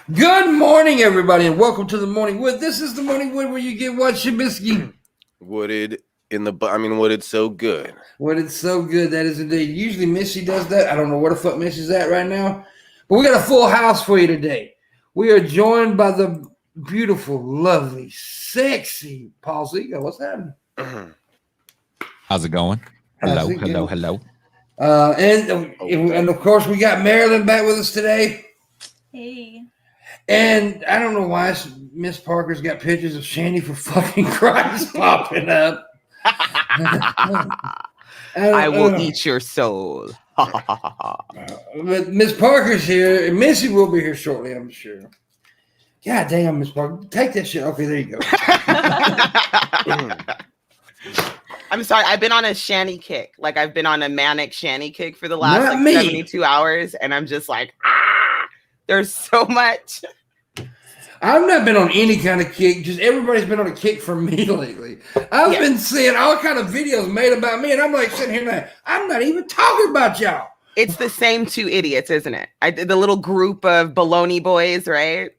Good morning, everybody, and welcome to the Morning Wood. This is the Morning Wood where you get what, Shabisky? Wooded wooded so good. Wooded so good, that is indeed. Usually Missy does that. I don't know where the fuck Missy's at right now. But we got a full house for you today. We are joined by the beautiful, lovely, sexy Paul Ziga. What's happening? How's it going? Hello. And of course, we got Marilyn back with us today. Hey. And I don't know why Miss Parker's got pictures of Shandy for fucking Christ popping up. I will eat your soul. But Miss Parker's here, and Missy will be here shortly, I'm sure. God damn, Miss Parker. Take that shit. Okay, there you go. I'm sorry. I've been on a shanny kick. Like, I've been on a manic shanny kick for the last 72 hours, and I'm just like, there's so much. I've not been on any kind of kick. Just everybody's been on a kick for me lately. I've been seeing all kind of videos made about me, and I'm like sitting here now, I'm not even talking about y'all. It's the same two idiots, isn't it? The little group of baloney boys, right?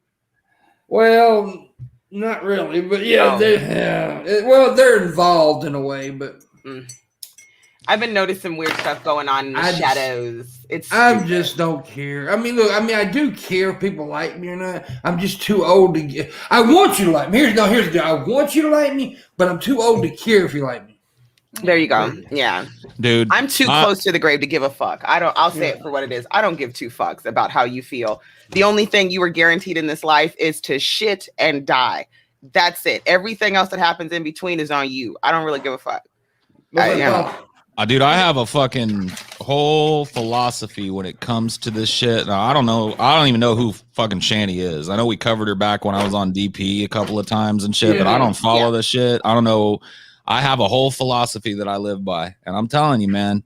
Well, not really, but yeah, they're involved in a way, but I've been noticing weird stuff going on in the shadows. I just don't care. I mean, look, I do care if people like me or not. I'm just too old to get. I want you to like me. Here's the deal. I want you to like me, but I'm too old to care if you like me. There you go. Yeah, dude. I'm too close to the grave to give a fuck. I'll say it for what it is. I don't give two fucks about how you feel. The only thing you are guaranteed in this life is to shit and die. That's it. Everything else that happens in between is on you. I don't really give a fuck. Dude, I have a fucking whole philosophy when it comes to this shit. Now, I don't even know who fucking Shanny is. I know we covered her back when I was on DP a couple of times and shit, but I don't follow the shit. I don't know. I have a whole philosophy that I live by. And I'm telling you, man,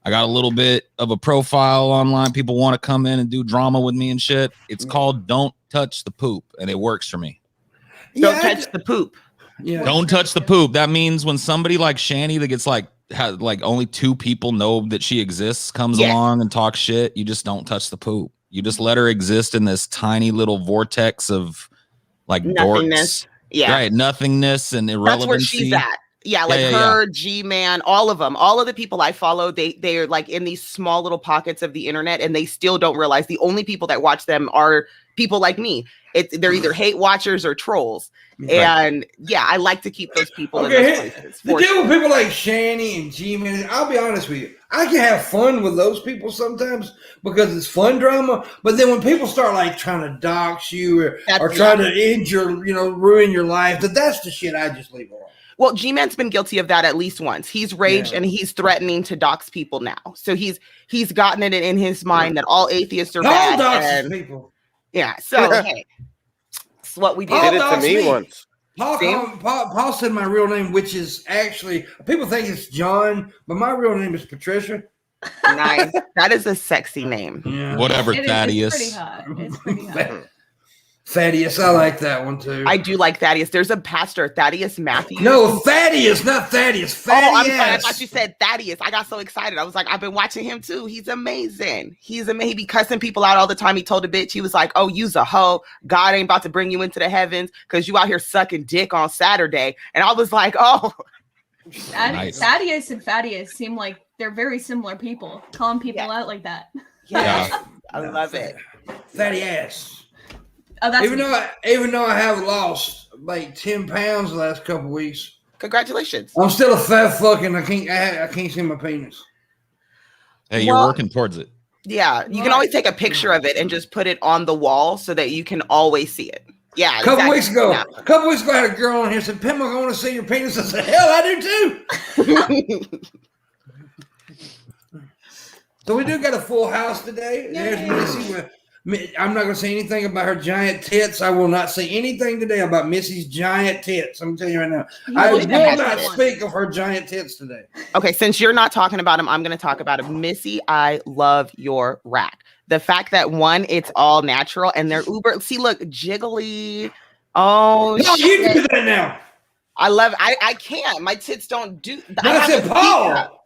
I got a little bit of a profile online. People want to come in and do drama with me and shit. It's called Don't Touch the Poop, and it works for me. Don't touch the poop. Yeah. Don't touch the poop. That means when somebody like Shanny that gets only two people know that she exists comes along and talks shit, you just don't touch the poop. You just let her exist in this tiny little vortex of like nothingness. Dorks. Yeah, right. Nothingness and irrelevancy. That's where she's at. Yeah, like her, G-Man, all of them, all of the people I follow, they are like in these small little pockets of the internet, and they still don't realize the only people that watch them are people like me. They're either hate watchers or trolls. And I like to keep those people in those places. The deal with people like Shanny and G-Man, I'll be honest with you, I can have fun with those people sometimes because it's fun drama. But then when people start like trying to dox you or trying to ruin your life, that's the shit I just leave alone. Well, G-Man's been guilty of that at least once. He's raged and he's threatening to dox people now. So he's gotten it in his mind that all atheists are bad. Doxes people. Yeah. So hey, it's what we do. Did it to me once. Paul said my real name, which is actually people think it's John, but my real name is Patricia. Nice. That is a sexy name. Yeah. Whatever, Thaddeus. It's pretty hot. Thaddeus, I like that one too. I do like Thaddeus. There's a pastor, Thaddeus Matthews. No, Thaddeus, not Thaddeus. Oh, I'm sorry. I thought you said Thaddeus. I got so excited. I was like, I've been watching him too. He's amazing. He be cussing people out all the time. He told a bitch, he was like, oh, you's a hoe. God ain't about to bring you into the heavens because you out here sucking dick on Saturday. And I was like, oh. Nice. Thaddeus and Thaddeus seem like they're very similar people. Calling people out like that. Yeah. I love it. Thaddeus. Oh, that's even though I have lost like 10 pounds the last couple weeks. Congratulations. I'm still a fat fucking. I can't see my penis. Hey, you're working towards it. Yeah, you can always take a picture of it and just put it on the wall so that you can always see it. Yeah. A couple weeks ago, I had a girl on here said, "Pimpmunk, I want to see your penis." I said, "Hell, I do too." So we do got a full house today. There's Missy. I'm not going to say anything about her giant tits. I will not say anything today about Missy's giant tits. I'm telling you right now. I will not speak of her giant tits today. Okay, since you're not talking about them, I'm going to talk about them. Missy, I love your rack. The fact that one, it's all natural, and they're uber. See, look, jiggly. Oh, no, you can do that now. I love. I can't. My tits don't do. I said, Paul.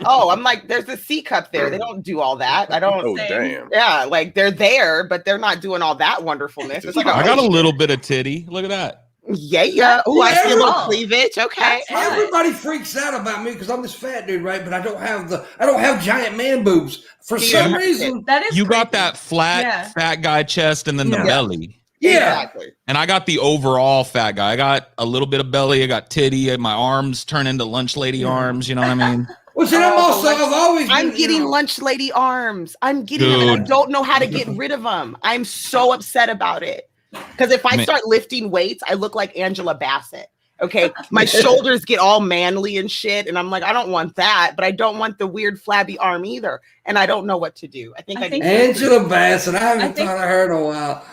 Oh, I'm like, there's a C cup there. They don't do all that. I don't. Oh, damn. Yeah, like they're there, but they're not doing all that wonderfulness. It's like I got a little bit of titty. Look at that. Yeah. Oh, I see a little cleavage. Okay. Everybody freaks out about me because I'm this fat dude, right? But I don't have giant man boobs for some reason. That is You creepy. got that flat fat guy chest and then the belly. Yeah. Exactly. And I got the overall fat guy. I got a little bit of belly. I got titty. And my arms turn into lunch lady arms. You know what I mean? Well, see, I've always I'm been, getting lunch lady arms. I'm getting them, and I don't know how to get rid of them. I'm so upset about it. Because if I start lifting weights, I look like Angela Bassett. Okay, my shoulders get all manly and shit, and I'm like, I don't want that, but I don't want the weird flabby arm either, and I don't know what to do. I think Angela Bassett. I haven't thought of her in a while.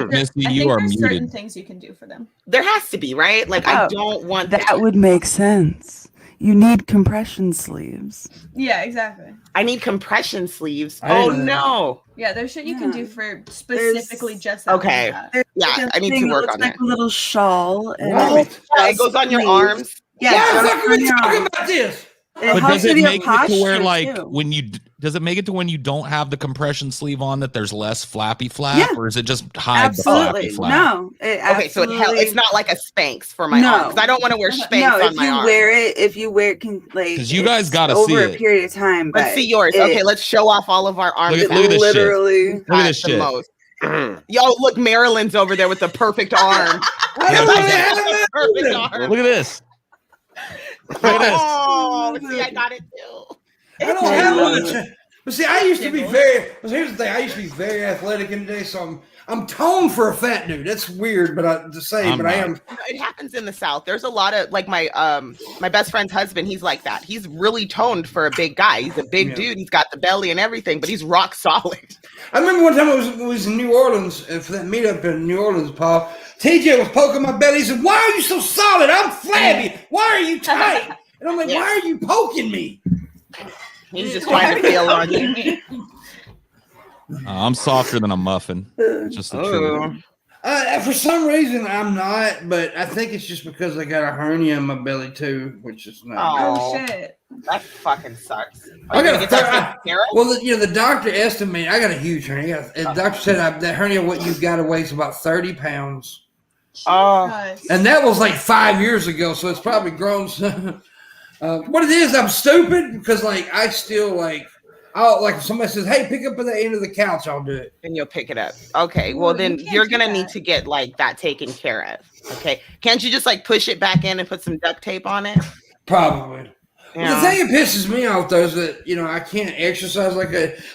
Missy, you are there's muted. certain things you can do for them. There has to be, right? Like, I don't want that. That would make sense. You need compression sleeves. Yeah, exactly. I need compression sleeves. Oh no. Yeah, there's shit you can do for specifically just that. Okay. Yeah, I need to work on like that. a little shawl. And It goes on your arms. Yeah. Why the it fuck goes are on we your talking arms. about this? But does it make it to where, like, too. when you does it make it to when you don't have the compression sleeve on that there's less flappy flap, Yeah. or is it just hide the Absolutely. flappy flap? No. Okay, so it's not like a Spanx for my arm because I don't want to wear Spanx No, on my arm. if you wear it, can like because you guys got to see over it. a period of time. Let's see yours. Okay, let's show off all of our arms. Look at this literally. shit. Look at this shit. Yo, look, Marilyn's over there with the perfect arm. Perfect arm. Look at this. Look at this. Oh, see, I got it too. I don't have much. But see, I used to be very. But here's the thing: I used to be very athletic in the day, so I'm toned for a fat dude. That's weird, but I am. It happens in the South. There's a lot of like my best friend's husband. He's like that. He's really toned for a big guy. He's a big dude. He's got the belly and everything, but he's rock solid. I remember one time it was in New Orleans for that meetup in New Orleans, Paul. TJ was poking my belly. He said, "Why are you so solid? I'm flabby. Why are you tight?" And I'm like, "Why are you poking me?" He's just trying to feel on you. I'm softer than a muffin. Just the truth. For some reason, I'm not, but I think it's just because I got a hernia in my belly too, which is not. Oh shit! That fucking sucks. I got the doctor estimated I got a huge hernia. The doctor said that hernia, what you got to weigh is about 30 pounds. Oh, and that was like 5 years ago, so it's probably grown. What it is, I'm stupid because like I still I'll if somebody says, "Hey, pick up at the end of the couch," I'll do it. And you'll pick it up. Okay, well then you're gonna need to get like that taken care of. Okay, can't you just like push it back in and put some duct tape on it? Probably. Yeah. Well, the thing that pisses me off though is that I can't exercise I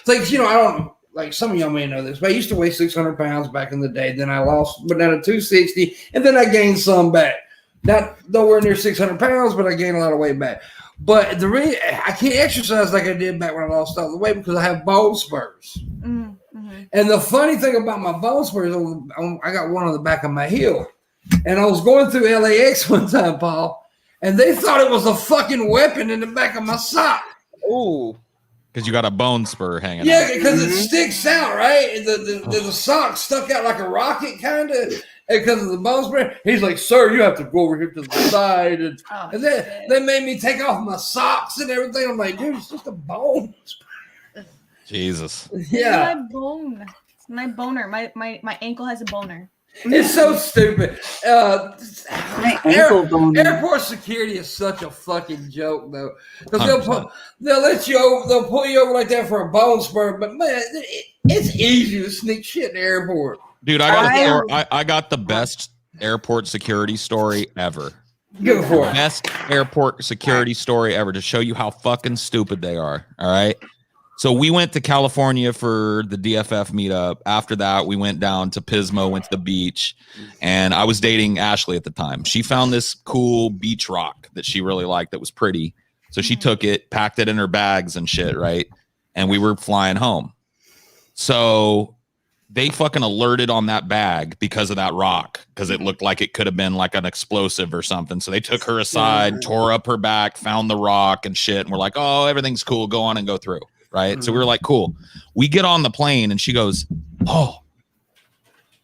don't like some of y'all may know this, but I used to weigh 600 pounds back in the day. Then I went down to 260, and then I gained some back. Not nowhere near 600 pounds, but I gained a lot of weight back. But the reason I can't exercise like I did back when I lost all the weight because I have bone spurs. Mm-hmm. And the funny thing about my bone spurs, I got one on the back of my heel. And I was going through LAX one time, Paul, and they thought it was a fucking weapon in the back of my sock. Ooh. Because you got a bone spur hanging out. Yeah, because it sticks out, right? And the sock stuck out like a rocket, kind of. And because of the bone spur, he's like, "Sir, you have to go over here to the side." And then they made me take off my socks and everything. I'm like, dude, it's just a bone. Jesus. Yeah. My bone. My boner. My ankle has a boner. It's so stupid. Airport security is such a fucking joke, though, because they'll pull you over like that for a bone spur. But man, it's easy to sneak shit in the airport. Dude, I got the best airport security story ever. Go for it. Best airport security story ever to show you how fucking stupid they are. All right. So we went to California for the DFF meetup. After that, we went down to Pismo, went to the beach, and I was dating Ashley at the time. She found this cool beach rock that she really liked that was pretty. So she took it, packed it in her bags and shit, right? And we were flying home. So they fucking alerted on that bag because of that rock, because it looked like it could have been like an explosive or something. So they took her aside, tore up her back, found the rock and shit, and we're like, oh, everything's cool. Go on and go through. Right. So we were like, cool. We get on the plane and she goes, oh.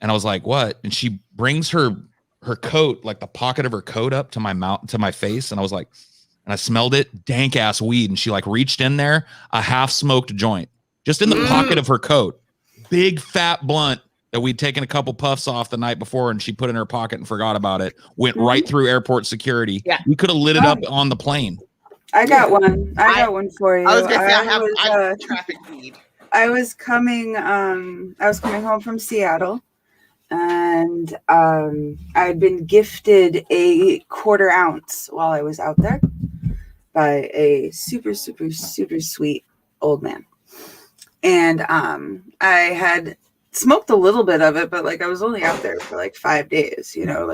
And I was like, what? And she brings her coat, like the pocket of her coat up to my mouth, to my face. And I was like, and I smelled it, dank ass weed. And she like reached in there, a half smoked joint, just in the pocket of her coat, big fat blunt that we'd taken a couple puffs off the night before, and she put in her pocket and forgot about it. Went right through airport security. Yeah, we could have lit it up on the plane. I got one. I got one for you. I was gonna say I have traffic weed. I was coming home from Seattle, and I'd been gifted a 1/4 ounce while I was out there by a super, super, super sweet old man. And I had smoked a little bit of it, but like I was only out there for like 5 days, you know,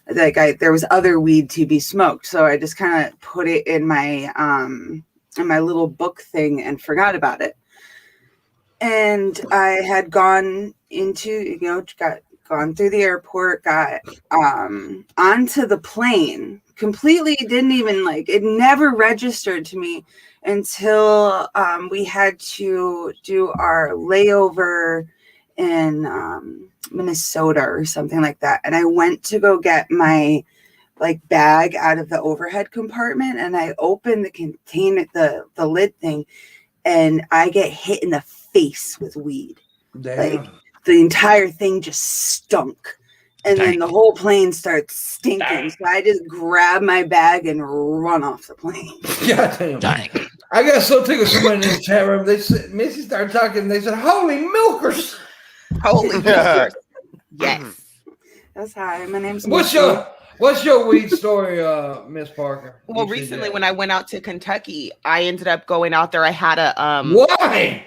there was other weed to be smoked. So I just kind of put it in my little book thing and forgot about it. And I had gone into, gone through the airport, got onto the plane, completely didn't even it never registered to me until we had to do our layover in Minnesota or something like that. And I went to go get my bag out of the overhead compartment, and I opened the container, the lid thing, and I get hit in the face with weed. Damn. The entire thing just stunk. And then the whole plane starts stinking. So I just grab my bag and run off the plane. God damn. I got so tickled somebody in the chat room. They said, Missy started talking, and they said, "Holy milkers." Holy milkers. Yes. That's hi. My name's What's your weed story, Miss Parker? Well, recently when I went out to Kentucky, I ended up going out there. I had a Why?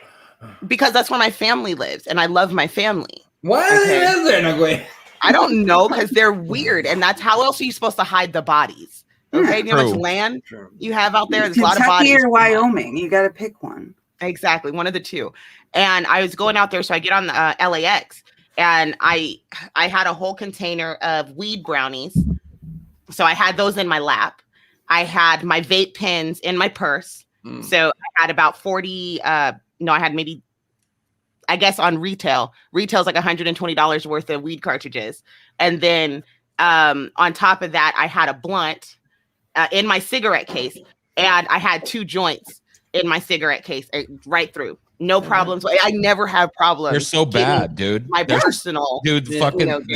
Because that's where my family lives, and I love my family. Why do they live there? No, go I don't know, because they're weird, and that's how else are you supposed to hide the bodies? Okay, you know how much land you have out there? There's Kentucky a lot of bodies. Or Wyoming, you got to pick one. Exactly, one of the two. And I was going out there, so I get on the LAX, and I had a whole container of weed brownies. So I had those in my lap. I had my vape pens in my purse. So I had about 40. I had maybe, I guess on retail's like $120 worth of weed cartridges. And then on top of that, I had a blunt in my cigarette case, and I had 2 joints in my cigarette case right through. No problems. I never have problems. They're so bad, dude. My personal. Dude, fucking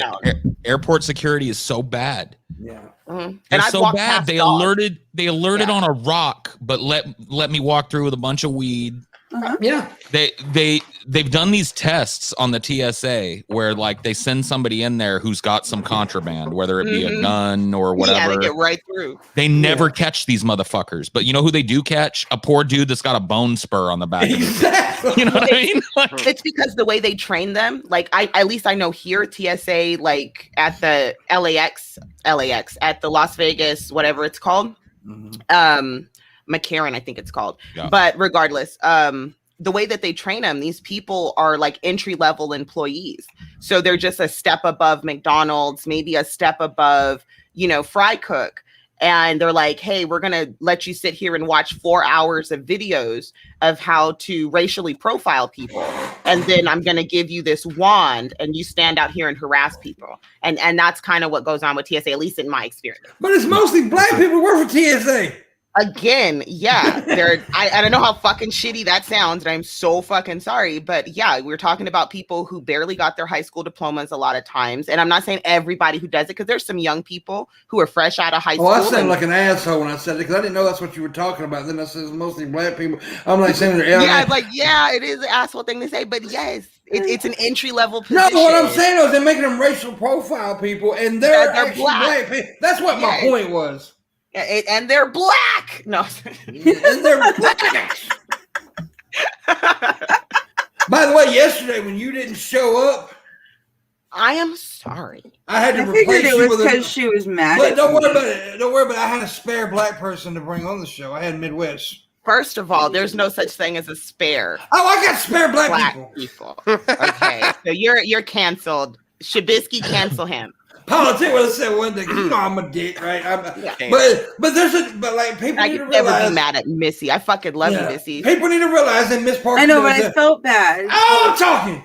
airport security is so bad. Yeah. Mm-hmm. They're so bad. They alerted on a rock, but let me walk through with a bunch of weed. Uh-huh. Yeah. They've done these tests on the TSA where they send somebody in there who's got some contraband, whether it be a gun or whatever. Yeah, they get right through. They never catch these motherfuckers. But you know who they do catch? A poor dude that's got a bone spur on the back of his head. You know what I mean? It's because the way they train them, at least I know here, TSA, at the LAX, at the Las Vegas, whatever it's called. Mm-hmm. McCarran, I think it's called. Yeah. But regardless, the way that they train them, these people are entry-level employees. So they're just a step above McDonald's, maybe a step above, Fry Cook. And they're like, hey, we're going to let you sit here and watch 4 hours of videos of how to racially profile people. And then I'm going to give you this wand and you stand out here and harass people. And that's kind of what goes on with TSA, at least in my experience. But it's mostly black people who work for TSA. Again, yeah, I don't know how fucking shitty that sounds, and I'm so fucking sorry, but yeah, we're talking about people who barely got their high school diplomas a lot of times, and I'm not saying everybody who does it, because there's some young people who are fresh out of high school. I sounded like an asshole when I said it, because I didn't know that's what you were talking about. Then I said it's mostly black people. I'm like saying, it is an asshole thing to say, but yes, it's an entry level position. No, what I'm saying is they're making them racial profile people, and they're actually black people. That's what my point was. And they're black. No. And they're black. By the way, yesterday when you didn't show up, I am sorry. I had to replace you with because she was mad. But don't worry about it. Don't worry about it. I had a spare black person to bring on the show. I had Midwest. First of all, there's no such thing as a spare. Oh, I got spare black people. Okay, so you're canceled. Shabisky, cancel him. Politics. Well, I said one thing. You know I'm a dick, right? But people I need to could never realize. Be mad at Missy. I fucking love you, Missy. People need to realize that Miss Parker. I know, but I felt bad. Oh, I'm talking.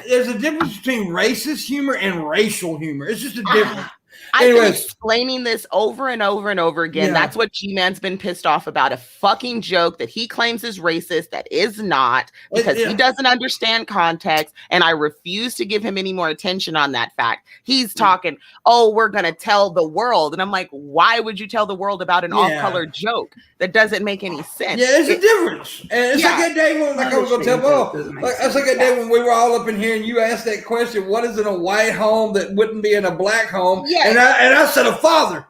There's a difference between racist humor and racial humor. It's just a difference. I've been explaining this over and over and over again. Yeah. That's what G-Man's been pissed off about. A fucking joke that he claims is racist that is not, because he doesn't understand context. And I refuse to give him any more attention on that fact. He's talking, oh, we're going to tell the world. And I'm like, why would you tell the world about an off-color joke? That doesn't make any sense. Yeah, it's a difference. And it's like that day when, like I was going to tell, it's like that day when we were all up in here and you asked that question, what is in a white home that wouldn't be in a black home? Yes. And I said a father.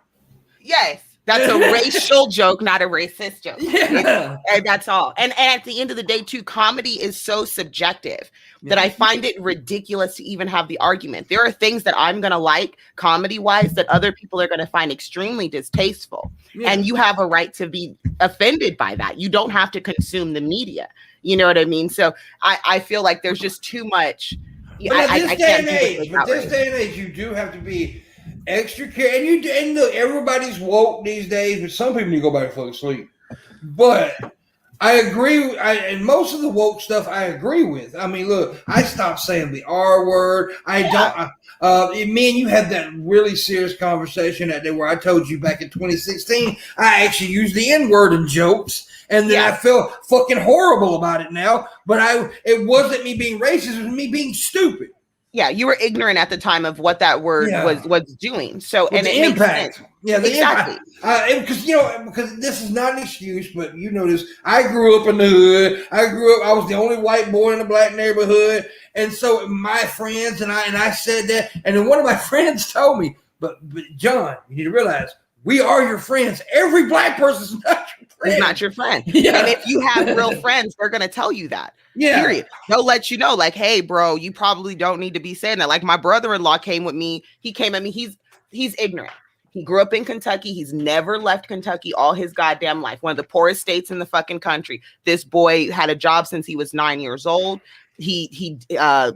Yes. That's a racial joke, not a racist joke. Yeah. And that's all. And at the end of the day, too, comedy is so subjective that I find it ridiculous to even have the argument. There are things that I'm going to like comedy-wise that other people are going to find extremely distasteful. Yeah. And you have a right to be offended by that. You don't have to consume the media. You know what I mean? So I feel like there's just too much. But at this day and age, you do have to be extra careful. And look, everybody's woke these days, but some people need to go back and fall asleep. But I agree, and most of the woke stuff I agree with. I mean, look, I stopped saying the R word. Me and you had that really serious conversation that day where I told you back in 2016, I actually used the N word in jokes. And then I feel fucking horrible about it now. But it wasn't me being racist, it was me being stupid. Yeah, you were ignorant at the time of what that word was doing. So, and the impact. Yeah, exactly. Because this is not an excuse, but you know this. I grew up in the hood. I was the only white boy in a black neighborhood, and so my friends and I said that, and then one of my friends told me, "But John, you need to realize we are your friends. Every black person is not your friend. It's not your friend. Yeah. And if you have real friends, they're gonna tell you that. Yeah. Period. They'll let you know, like, hey, bro, you probably don't need to be saying that. Like my brother-in-law came with me. He came at me. He's ignorant. He grew up in Kentucky. He's never left Kentucky all his goddamn life. One of the poorest states in the fucking country. This boy had a job since he was 9 years old. He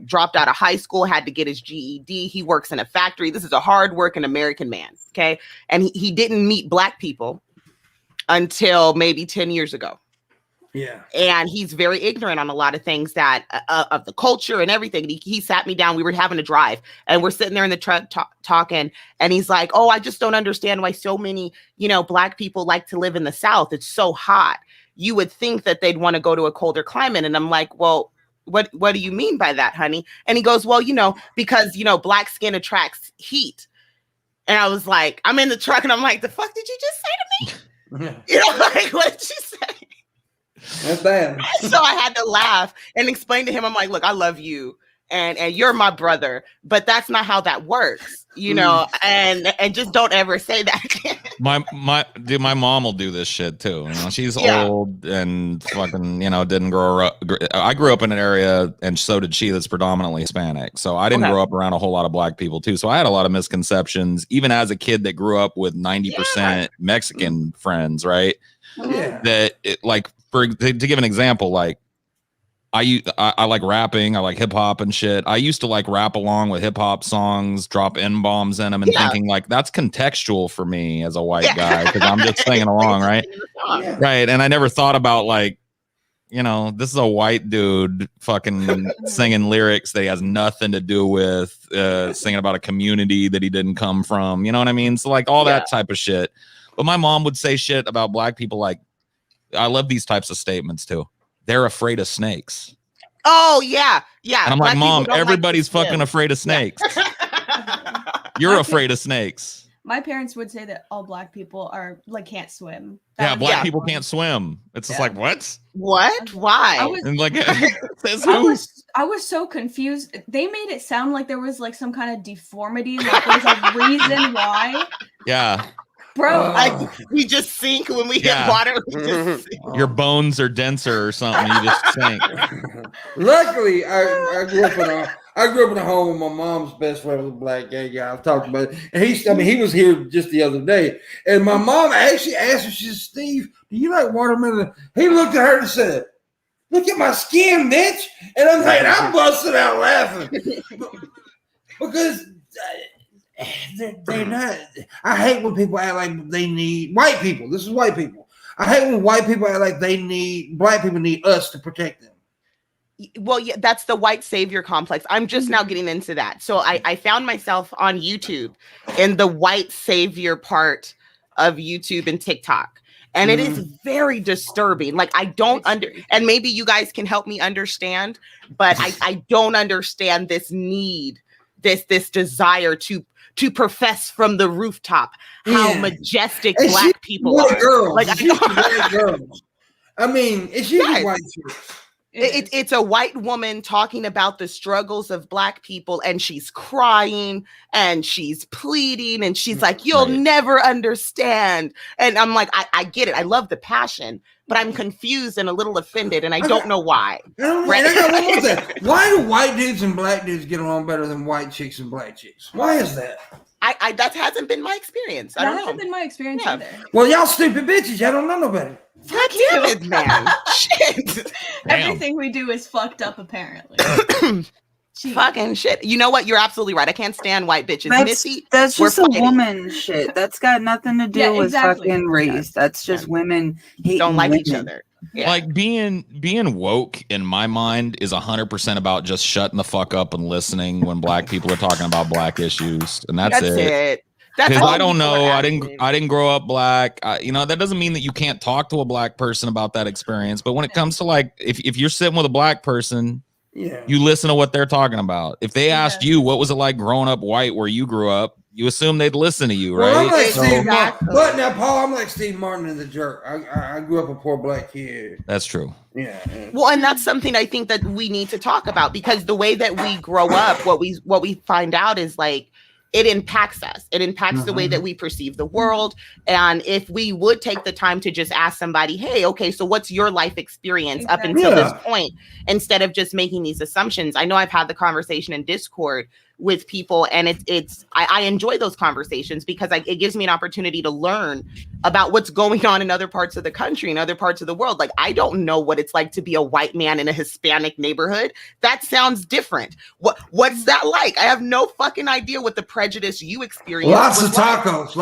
dropped out of high school, had to get his GED. He works in a factory. This is a hardworking American man. Okay. And he didn't meet black people until maybe 10 years ago. Yeah. And he's very ignorant on a lot of things that of the culture and everything. He sat me down. We were having a drive and we're sitting there in the truck talking. And he's like, oh, I just don't understand why so many, black people like to live in the South. It's so hot. You would think that they'd want to go to a colder climate. And I'm like, well, what do you mean by that, honey? And he goes, well, because, black skin attracts heat. And I was like, I'm in the truck and I'm like, the fuck did you just say to me? What did you say? That's bad. So I had to laugh and explain to him, I'm like, look, I love you and you're my brother, but that's not how that works, and just don't ever say that again. My mom will do this shit too. She's old and fucking, didn't grow up. I grew up in an area, and so did she, that's predominantly Hispanic. So I didn't grow up around a whole lot of black people too. So I had a lot of misconceptions, even as a kid that grew up with 90% Mexican friends, right? Yeah. That to give an example, like I like rapping, I like hip hop and shit. I used to like rap along with hip hop songs, drop N-bombs in them, and thinking like that's contextual for me as a white guy because I'm just singing along, right? Right. And I never thought about like, this is a white dude fucking singing lyrics that he has nothing to do with, singing about a community that he didn't come from. You know what I mean? So like all that type of shit. But my mom would say shit about black people like, I love these types of statements too. They're afraid of snakes. Oh, yeah. Yeah. And I'm like, Mom, everybody's fucking afraid of snakes. You're afraid of snakes. My parents would say that all black people are can't swim. Black people can't swim. It's just like, what? What? Why? I was so confused. They made it sound like there was some kind of deformity, like there's a reason why. Yeah. Bro, we just sink when we hit water. We just sink. Your bones are denser or something. You just sink. Luckily, I grew up in a home where my mom's best friend was a black gay guy. I've talked about it, and he was here just the other day. And my mom actually asked him, she said, "Steve, do you like watermelon?" He looked at her and said, "Look at my skin, bitch." And I'm like, I busted out laughing because. They're not. I hate when people act like they need white people. This is white people. I hate when white people act like black people need us to protect them. Well, yeah, that's the white savior complex. I'm just now getting into that. So I found myself on YouTube in the white savior part of YouTube and TikTok. And it is very disturbing. Like I don't and maybe you guys can help me understand, but I don't understand this need, this desire to profess from the rooftop how majestic Black people are. Girls. Like white girls. I mean, it's usually white chicks. It's a white woman talking about the struggles of Black people, and she's crying and she's pleading and she's like, you'll never understand. And I'm like, I get it. I love the passion, but I'm confused and a little offended, and I don't know why. Right? I got one more thing. Why do white dudes and Black dudes get along better than white chicks and Black chicks? Why is that? That hasn't been my experience. I don't know. That hasn't been my experience either. Well, y'all stupid bitches. Y'all don't know no better. God damn it, man. Shit. Everything we do is fucked up, apparently. Fucking shit. You know what? You're absolutely right. I can't stand white bitches. That's just a woman shit. That's got nothing to do with fucking race. That's just women don't like each other. Yeah. Like being woke in my mind is 100% about just shutting the fuck up and listening when Black people are talking about Black issues, and that's it. Because I don't know, I didn't grow up Black. That doesn't mean that you can't talk to a Black person about that experience. But when it comes to like, if you're sitting with a Black person, you listen to what they're talking about. If they asked you what was it like growing up white where you grew up, you assume they'd listen to you, right? Well, I'm like Steve Martin. But now, Paul, I'm like Steve Martin in The Jerk. I grew up a poor Black kid. That's true. Yeah. Well, and that's something I think that we need to talk about, because the way that we grow up, what we find out is like, it impacts us. It impacts the way that we perceive the world. And if we would take the time to just ask somebody, hey, okay, so what's your life experience up until this point, instead of just making these assumptions. I know I've had the conversation in Discord with people, and I enjoy those conversations because it gives me an opportunity to learn about what's going on in other parts of the country and other parts of the world. Like, I don't know what it's like to be a white man in a Hispanic neighborhood. That sounds different. What's that like? I have no fucking idea what the prejudice you experience. Lots of tacos,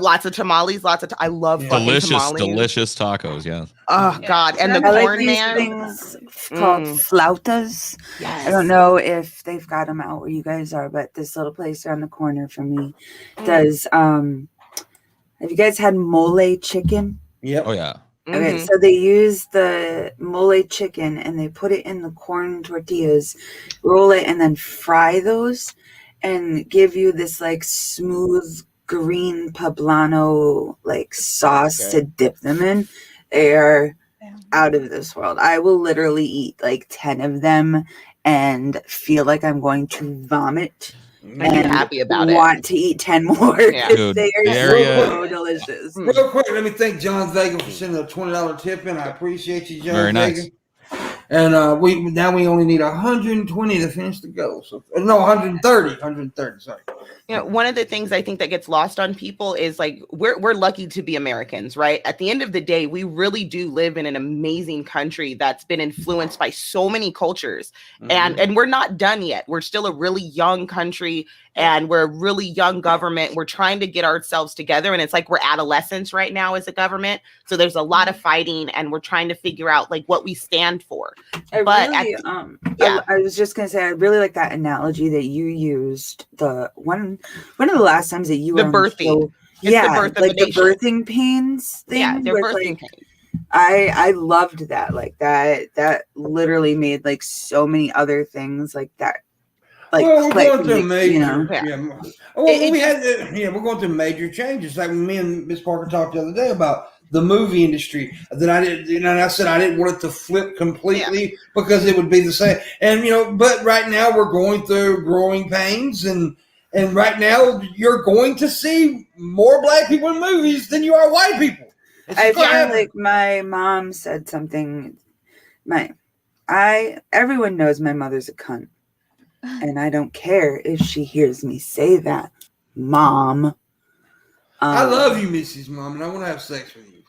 lots of tamales, I love delicious tacos. Yeah. Oh God, and the corn man things called flautas. Yes. I don't know if they've got them out where you guys are, but this little place around the corner from me does. Have you guys had mole chicken? Yep. Oh yeah. Okay, so they use the mole chicken and they put it in the corn tortillas, roll it, and then fry those, and give you this like smooth green poblano like sauce to dip them in. They are out of this world. I will literally eat like 10 of them and feel like I'm going to vomit. And happy about want to eat 10 more. Yeah. Dude, they are so delicious. Real quick, let me thank John Vega for sending a $20 tip in. I appreciate you, John Very Vega. nice. And we only need 120 to finish the goal. So 130. Sorry. One of the things I think that gets lost on people is like we're lucky to be Americans, right? At the end of the day, we really do live in an amazing country that's been influenced by so many cultures, and we're not done yet. We're still a really young country, and we're a really young government. We're trying to get ourselves together, and it's like we're adolescents right now as a government. So there's a lot of fighting, and we're trying to figure out like what we stand for. I was just gonna say I really like that analogy that you used. The one of the last times that you were birthing. The birthing pains thing. Yeah, they're birthing pains. I loved that. Like that literally made like so many other things like that. Like we're going through major. We're going through major changes. Like me and Miss Parker talked the other day about the movie industry. That I didn't, and I said I didn't want it to flip completely because it would be the same. And but right now we're going through growing pains, and right now you're going to see more Black people in movies than you are white people. I feel like my mom said something. Everyone knows my mother's a cunt. And I don't care if she hears me say that, Mom. I love you, Missy's mom, and I want to have sex with you.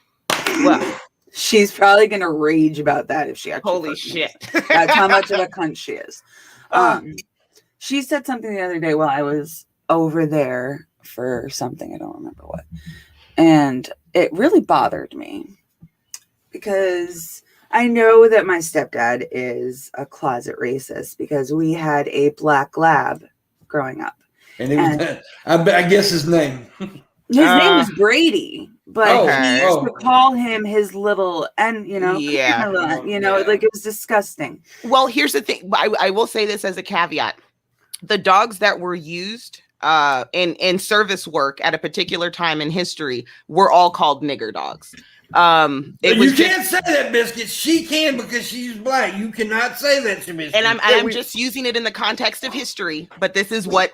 Well, she's probably going to rage about that if she actually. Holy shit. That's how much of a cunt she is. She said something the other day while I was over there for something. I don't remember what. And it really bothered me because I know that my stepdad is a closet racist because we had a black lab growing up. And it was, I guess his name. His name is Brady, but he used to call him his little, and like it was disgusting. Well, here's the thing. I will say this as a caveat. The dogs that were used in service work at a particular time in history were all called nigger dogs. You can't say that, Biscuit. She can because she's black. You cannot say that, Shabisky. And I'm just using it in the context of history, but this is what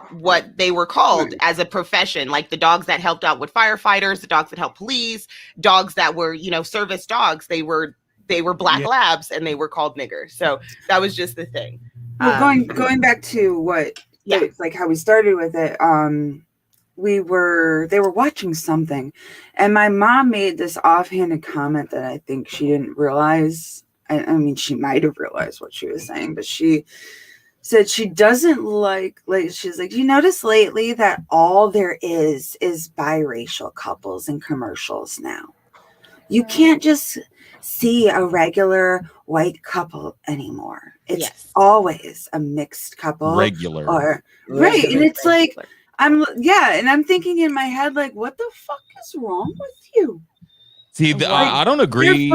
they were called as a profession. Like the dogs that helped out with firefighters, the dogs that helped police, dogs that were, service dogs. They were black labs and they were called niggers. So that was just the thing. Well, going back to what, like how we started with it, they were watching something, and my mom made this offhanded comment that I think she didn't realize. I mean, she might have realized what she was saying, but she said she doesn't like she's like, you notice lately that all there is biracial couples in commercials now. You can't just see a regular white couple anymore. It's always a mixed couple. Regular. Right. And it's like, and I'm thinking in my head, like, what the fuck is wrong with you? See, I don't agree.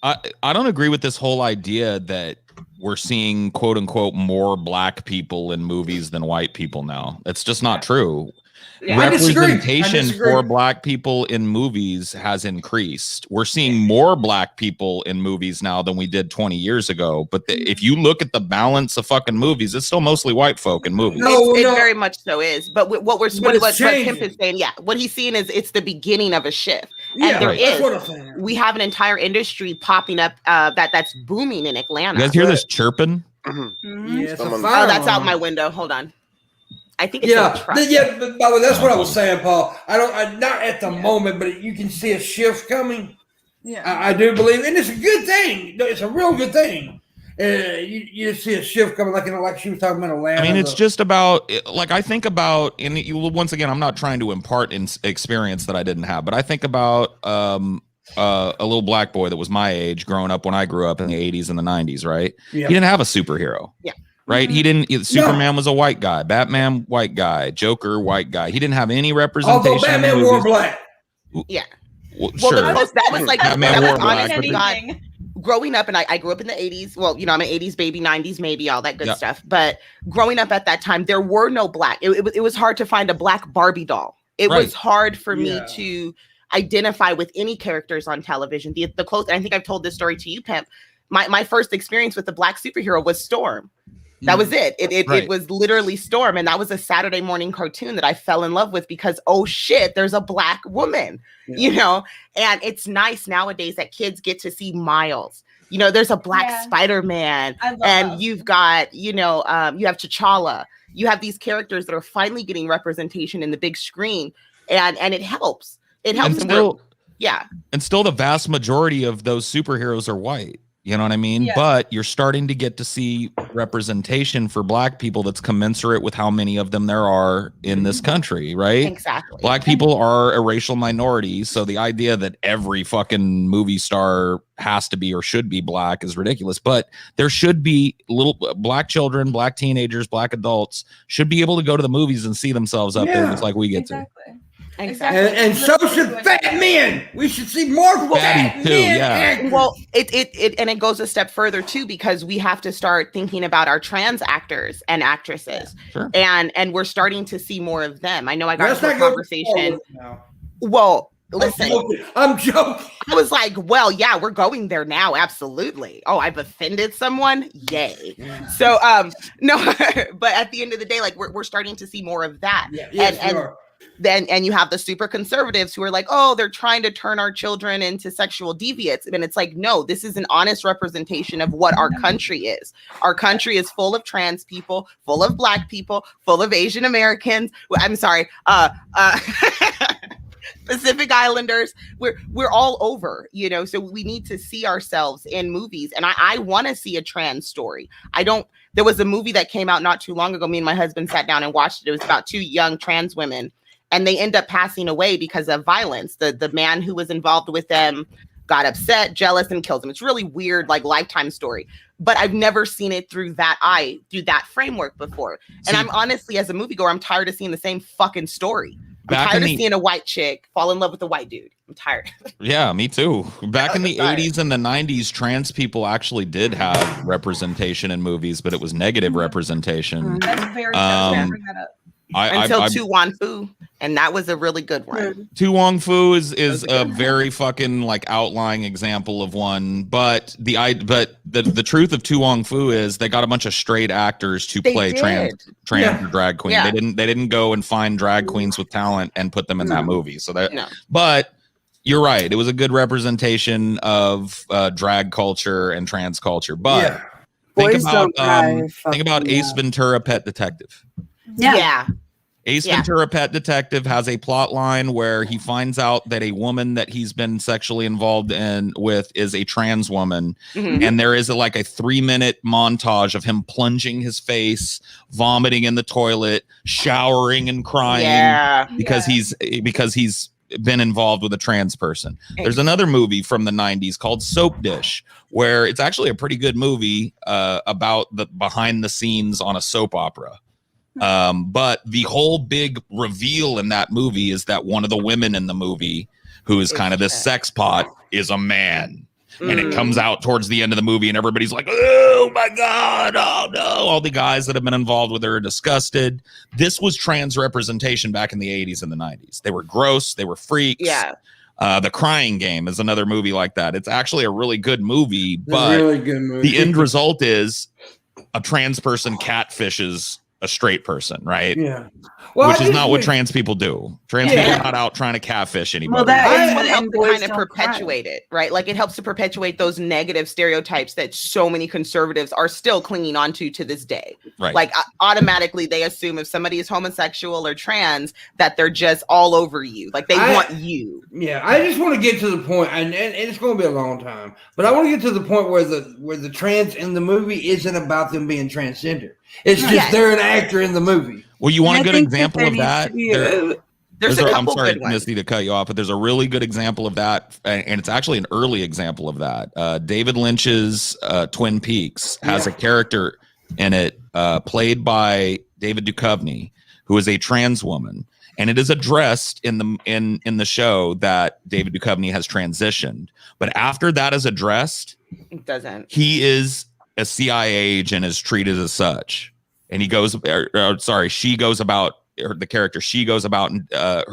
I don't agree with this whole idea that we're seeing quote unquote more black people in movies than white people now. It's just not true. Yeah, representation for black people in movies has increased. We're seeing more black people in movies now than we did 20 years ago. But if you look at the balance of fucking movies, it's still mostly white folk in movies. It very much so is. But what Pimp is saying, what he's seeing is it's the beginning of a shift. And we have an entire industry popping up that's booming in Atlanta. You guys hear this chirping? Mm-hmm. Yeah, that's out my window. Hold on. I think it's but by the way, that's what I was saying, Paul. Not at the moment, but you can see a shift coming. Yeah, I do believe, and it's a good thing. It's a real good thing. You see a shift coming, like she was talking about Atlanta. I mean, it's just about I think about, and once again, I'm not trying to impart experience that I didn't have, but I think about a little black boy that was my age growing up when I grew up in the 80s and the 90s. Right? Yeah. He didn't have a superhero. Yeah. Right, he didn't. Superman was a white guy. Batman, white guy. Joker, white guy. He didn't have any representation. Although Batman wore black. Yeah. Well, sure. That was like Batman wore black. Growing up, and I grew up in the 80s. Well, I'm an 80s baby, 90s maybe, all that good stuff. But growing up at that time, there were no black. It was hard to find a black Barbie doll. It was hard for me to identify with any characters on television. The close. And I think I've told this story to you, Pimp. My first experience with the black superhero was Storm. That was it. It was literally Storm. And that was a Saturday morning cartoon that I fell in love with because, oh shit, there's a black woman, and it's nice nowadays that kids get to see Miles. There's a black Spider-Man, and you've got, you have T'Challa. You have these characters that are finally getting representation in the big screen, and it helps. It helps. And still the vast majority of those superheroes are white. You know what I mean? Yeah. But you're starting to get to see representation for black people that's commensurate with how many of them there are in this country, right? Exactly. Black people are a racial minority. So the idea that every fucking movie star has to be or should be black is ridiculous. But there should be little black children, black teenagers, black adults should be able to go to the movies and see themselves up there just like we get to. Exactly. And so should fat men. We should see more fat men. Yeah. Well, it goes a step further too, because we have to start thinking about our trans actors and actresses. Sure. And we're starting to see more of them. I know I got into a conversation. Well, listen. I'm joking. I was like, well, yeah, we're going there now. Absolutely. Oh, I've offended someone. Yay. Yeah. So no, but at the end of the day, we're starting to see more of that. Yeah. Yes, and you have the super conservatives who are like, oh, they're trying to turn our children into sexual deviants. And it's like, no, this is an honest representation of what our country is. Our country is full of trans people, full of black people, full of Asian Americans. I'm sorry, Pacific Islanders. We're all over, so we need to see ourselves in movies. And I want to see a trans story. There was a movie that came out not too long ago. Me and my husband sat down and watched it. It was about two young trans women. And they end up passing away because of violence. The man who was involved with them got upset, jealous, and kills him. It's really weird, like Lifetime story. But I've never seen it through that framework before. And I'm honestly, as a moviegoer, I'm tired of seeing the same fucking story. I'm tired of seeing a white chick fall in love with a white dude. I'm tired. Yeah, me too. Back in the 80s and the 90s, trans people actually did have representation in movies, but it was negative representation. That's very sad to bring that up. Until Tu Wan Fu, and that was a really good one. Tu Wong Fu is a very fucking like outlying example of one, but the truth of Tu Wong Fu is they got a bunch of straight actors to play trans or drag queen. Yeah. They didn't go and find drag queens with talent and put them in that movie. So but you're right, it was a good representation of drag culture and trans culture. But think about Ace Ventura: Pet Detective. Yeah. Ace Ventura: Pet Detective has a plot line where he finds out that a woman that he's been sexually involved with is a trans woman. And there is a 3-minute montage of him plunging his face, vomiting in the toilet, showering and crying because he's been involved with a trans person. There's another movie from the 90s called Soap Dish, where it's actually a pretty good movie about the behind the scenes on a soap opera. But the whole big reveal in that movie is that one of the women in the movie, who is kind of this sex pot, is a man. And it comes out towards the end of the movie and everybody's like, oh my God, oh no. All the guys that have been involved with her are disgusted. This was trans representation back in the 80s and the 90s. They were gross. They were freaks. Yeah. The Crying Game is another movie like that. It's actually a really good movie, but the end result is a trans person catfishes a straight person, right? Yeah. Well, which is not what trans people do. Trans people are not out trying to catfish anybody. Well, that is what helps to kind of perpetuate it, right? Like it helps to perpetuate those negative stereotypes that so many conservatives are still clinging onto to this day. Right. Like automatically they assume if somebody is homosexual or trans that they're just all over you. Like they want you. Yeah, I just want to get to the point, and it's going to be a long time, but I want to get to the point where the trans in the movie isn't about them being transgender. It's just they're an actor in the movie. Well, you want a good example of that? I'm sorry, Misty, to cut you off, but there's a really good example of that, and it's actually an early example of that. David Lynch's Twin Peaks has a character in it played by David Duchovny, who is a trans woman, and it is addressed in the show that David Duchovny has transitioned. But after that is addressed, it doesn't. He is a CIA agent, is treated as such, and she goes about her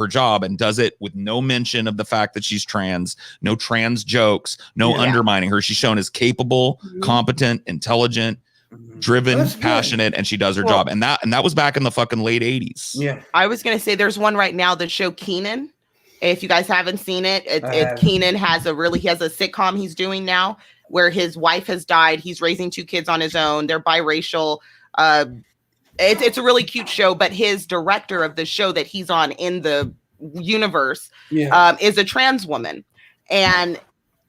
job and does it with no mention of the fact that she's trans, no trans jokes, no undermining her. She's shown as capable, competent, intelligent, driven, passionate, and she does her job. And that was back in the fucking late 80s. Yeah. I was gonna say there's one right now, the show Kenan. If you guys haven't seen it, Kenan has a sitcom he's doing now where his wife has died. He's raising 2 kids on his own. They're biracial. It's a really cute show, but his director of the show that he's on in the universe is a trans woman. And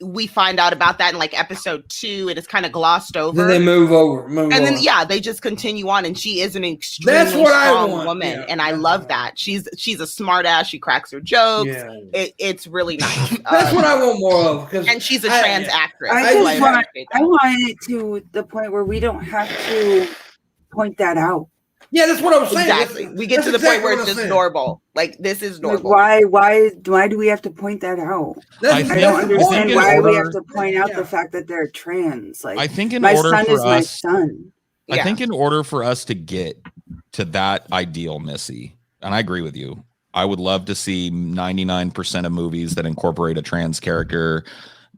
we find out about that in like episode 2. It is kind of glossed over. Then they move over. Then they just continue on. And she is an extremely strong woman. Yeah. And I love that. She's a smart ass. She cracks her jokes. Yeah. It's really nice. That's what I want more of. And she's a trans actress. I want it to the point where we don't have to point that out. Yeah, that's what I'm saying. Exactly. We get to the point where it's just normal. Like, this is normal. Like, why do we have to point that out? I don't understand why we have to point out the fact that they're trans. Like, I think my son is my son. I think in order for us to get to that ideal, Missy, and I agree with you, I would love to see 99% of movies that incorporate a trans character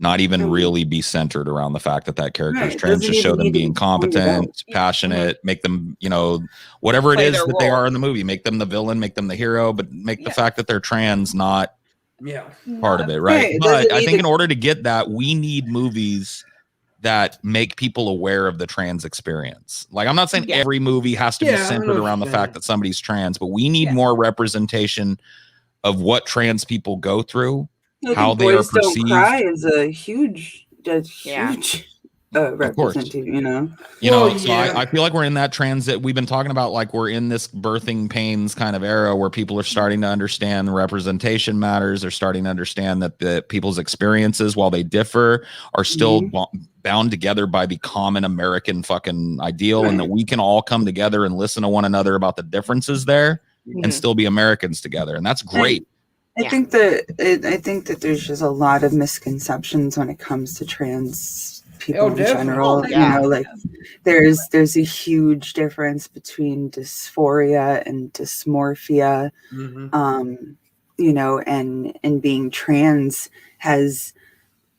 not even really be centered around the fact that character is trans. Just show them being competent, passionate, make them, whatever it is that they are in the movie, make them the villain, make them the hero, but make the fact that they're trans not part of it, right? But I think in order to get that, we need movies that make people aware of the trans experience. Like, I'm not saying every movie has to be centered around the fact that somebody's trans, but we need more representation of what trans people go through. How they are perceived. Don't Cry is a huge. represented, you know. So I feel like we're in that transit. We've been talking about like we're in this birthing pains kind of era where people are starting to understand representation matters. They're starting to understand that the people's experiences, while they differ, are still bound together by the common American fucking ideal, and that we can all come together and listen to one another about the differences there and still be Americans together. And that's great. I think that there's just a lot of misconceptions when it comes to trans people in general. You know, like there's a huge difference between dysphoria and dysmorphia. You know, and being trans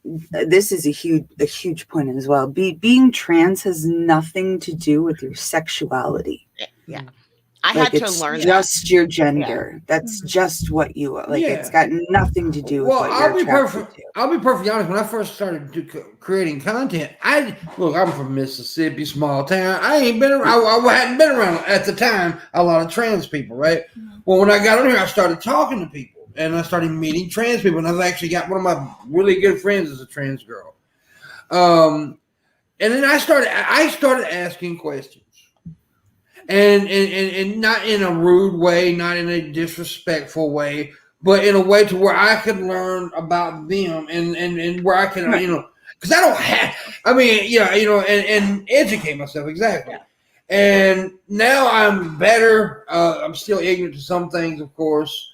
this is a huge point as well. Being trans has nothing to do with your sexuality. Yeah. I had to learn just your gender. That's just what you are. Like it's got nothing to do with what you're attracted to. I'll be perfectly honest. When I first started creating content, I'm from Mississippi, small town. I hadn't been around at the time a lot of trans people, right? Well, when I got on here, I started talking to people, and I started meeting trans people, and I've actually got one of my really good friends is a trans girl. And then I started asking questions. And not in a rude way, not in a disrespectful way, but in a way to where I could learn about them and where I can, because I don't have, and educate myself exactly. Yeah. And now I'm better. I'm still ignorant to some things, of course,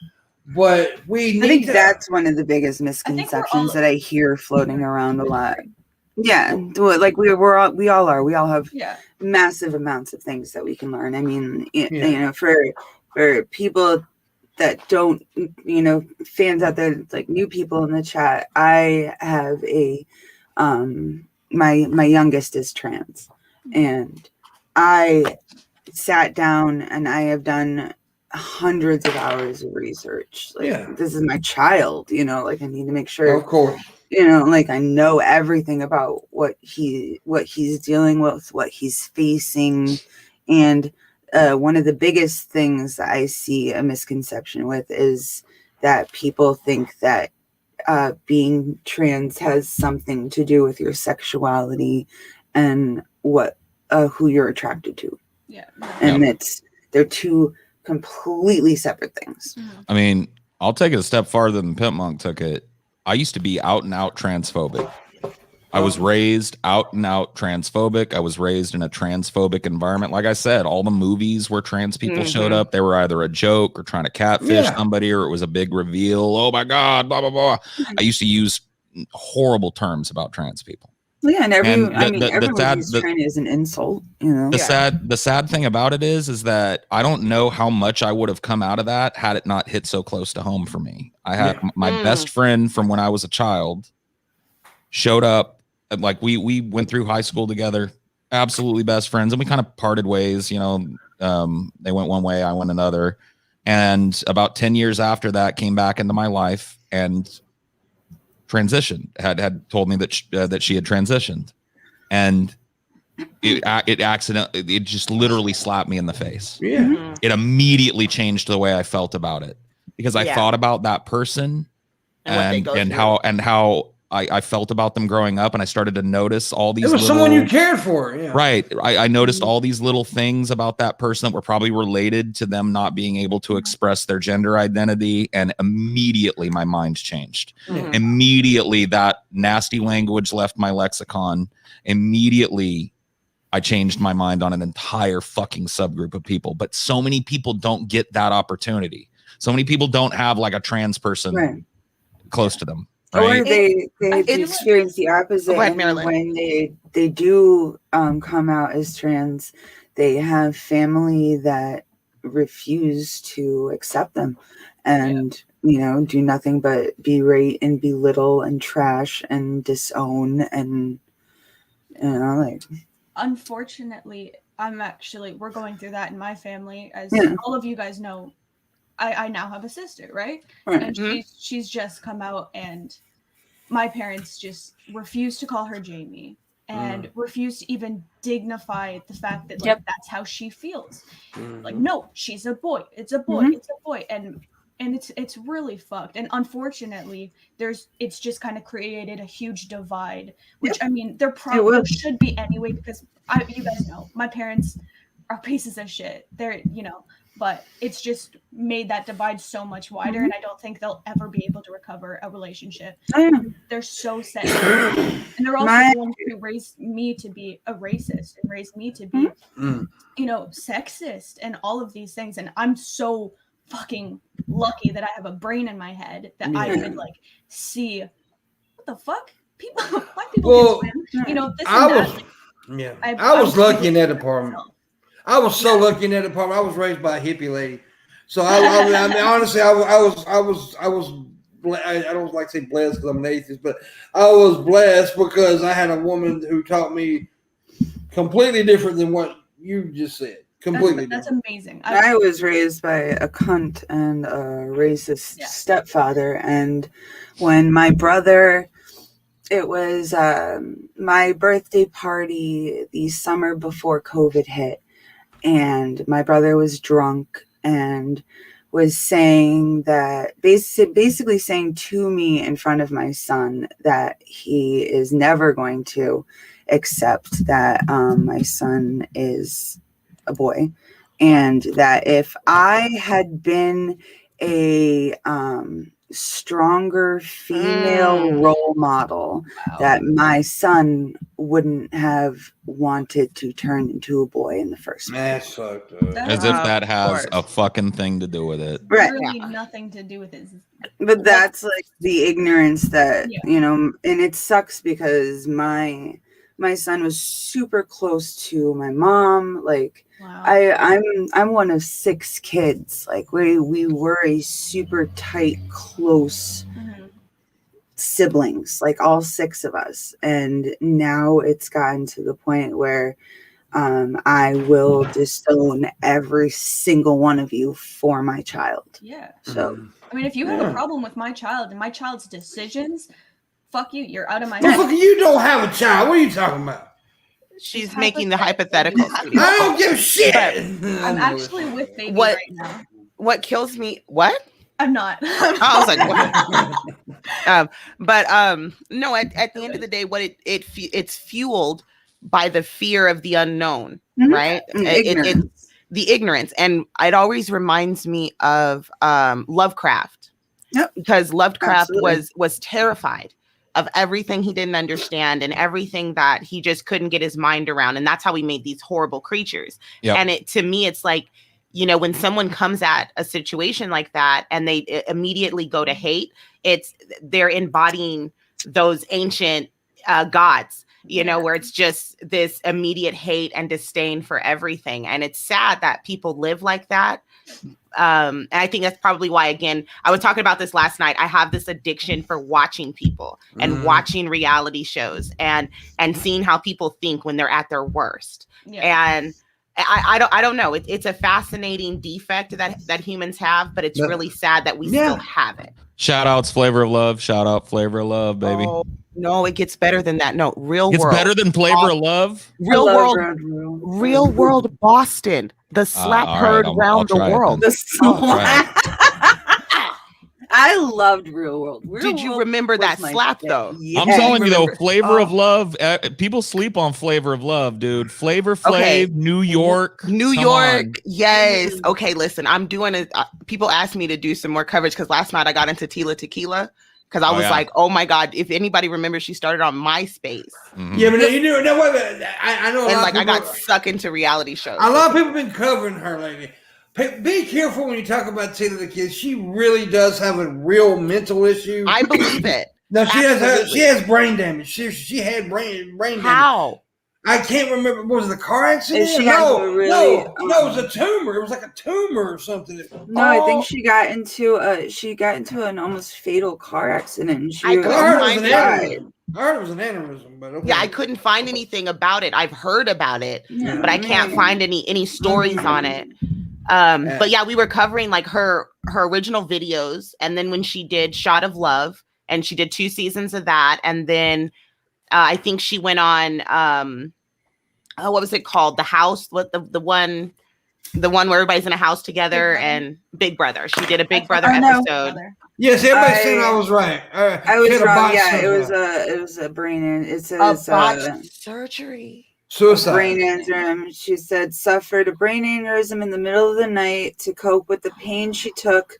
but I think that's one of the biggest misconceptions that I hear floating around a lot. Yeah, like we all are. We all have massive amounts of things that we can learn. I mean, you know, for people that don't, fans out there, like new people in the chat, I have my youngest is trans, and I sat down and I have done hundreds of hours of research. Like this is my child, like I need to make sure, of course. Like I know everything about what he's dealing with, what he's facing. And one of the biggest things that I see a misconception with is that people think that being trans has something to do with your sexuality and who you're attracted to. Yeah. And they're two completely separate things. I mean, I'll take it a step farther than Pimpmunk took it. I used to be out and out transphobic. I was raised out and out transphobic. I was raised in a transphobic environment. Like I said, all the movies where trans people showed up, they were either a joke or trying to catfish somebody, or it was a big reveal. Oh my God, blah, blah, blah. I used to use horrible terms about trans people. Yeah, and everyone uses trans as an insult. The sad thing about it is that I don't know how much I would have come out of that had it not hit so close to home for me. I had my best friend from when I was a child showed up. Like we went through high school together, absolutely best friends, and we kind of parted ways. They went one way, I went another, and about 10 years after that, came back into my life and transitioned. Had told me that she had transitioned, and it just literally slapped me in the face. It immediately changed the way I felt about it, because I thought about that person and how I felt about them growing up, and I started to notice all these. It was someone you cared for, right? I noticed all these little things about that person that were probably related to them not being able to express their gender identity, and immediately my mind changed. Immediately, that nasty language left my lexicon. Immediately, I changed my mind on an entire fucking subgroup of people. But so many people don't get that opportunity. So many people don't have like a trans person close to them. Right? Or they experience the opposite. When they do come out as trans, they have family that refuse to accept them, and do nothing but berate and belittle and trash and disown, and Unfortunately, we're going through that in my family, as all of you guys know. I now have a sister, right? And she's just come out, and my parents just refuse to call her Jamie and refuse to even dignify the fact that that's how she feels. Like, no, she's a boy. It's a boy. It's a boy. And and it's really fucked. And unfortunately, it's just kind of created a huge divide, which I mean, there should be anyway, because you guys know my parents are pieces of shit. They're, but it's just made that divide so much wider, and I don't think they'll ever be able to recover a relationship. They're so set, and they're also the ones who raised me to be a racist and raised me to be, sexist and all of these things. And I'm so fucking lucky that I have a brain in my head that I could see what the fuck black people can swim. This and that. I was lucky in that department. I was so lucky in that department. I was raised by a hippie lady, so I mean, honestly, I don't like to say blessed because I'm an atheist, but I was blessed because I had a woman who taught me completely different than what you just said. Completely. That's amazing. I was raised by a cunt and a racist stepfather, and when my brother. It was my birthday party the summer before COVID hit, and my brother was drunk and was saying that basically saying to me in front of my son that he is never going to accept that my son is a boy, and that if I had been a stronger female role model, that my son wouldn't have wanted to turn into a boy in the first place. That's fucked up. As if that has a fucking thing to do with it. Right. Really nothing to do with it. But that's like the ignorance that, and it sucks because my son was super close to my mom. Like, I'm one of 6 kids. Like we were a super tight, close siblings, like all 6 of us. And now it's gotten to the point where I will disown every single one of you for my child. Yeah. So I mean, if you have a problem with my child and my child's decisions, fuck you. You're out of my head. You don't have a child. What are you talking about? She's making the hypothetical. I don't give a shit. I'm actually with baby right now. What kills me? What? I'm not. I was like, what? No. At the end of the day, what it's fueled by the fear of the unknown, right? It's the ignorance, and it always reminds me of Lovecraft, because Lovecraft was terrified of everything he didn't understand and everything that he just couldn't get his mind around. And that's how he made these horrible creatures. Yep. And to me, it's like, when someone comes at a situation like that and they immediately go to hate, they're embodying those ancient gods, where it's just this immediate hate and disdain for everything. And it's sad that people live like that. And I think that's probably why, again, I was talking about this last night. I have this addiction for watching people and watching reality shows and seeing how people think when they're at their worst. And I don't know. It's a fascinating defect that humans have, but it's really sad that we still have it. Shout outs, Flavor of Love. Shout out Flavor of Love, baby. Oh, no, it gets better than that. No, Real World. It's better than Flavor of Love? Real World Boston. The slap heard around the world. The slap. I loved Real World. Did you remember that slap though? Yeah, I'm telling you though, Flavor of Love. People sleep on Flavor of Love, dude. Flavor Flav, New York. Yes. Okay, listen. I'm doing it. People asked me to do some more coverage because last night I got into Tila Tequila. Because I was like, oh my God, if anybody remembers, she started on MySpace. Mm-hmm. Yeah, but you know, I know. And I got stuck into reality shows. A lot of people have been covering her lately. Be careful when you talk about Taylor the Kid. She really does have a real mental issue. I believe it. No, she has brain damage. She had brain damage. How? I can't remember. Was it a car accident? No, it was a tumor. It was like a tumor or something. No, I think she got into an almost fatal car accident. I heard it was an aneurysm, but okay. Yeah, I couldn't find anything about it. I've heard about it, but I can't find any stories on it. But yeah, we were covering like her original videos, and then when she did Shot of Love, and she did 2 seasons of that, and then I think she went on what was it called? The House, what the one The one where everybody's in a house together and Big Brother. She did a Big Brother episode. Yes, everybody said I was right. I was wrong. Yeah, it was a brain. It says surgery. Suicide. Brain aneurysm. She said suffered a brain aneurysm in the middle of the night. To cope with the pain, she took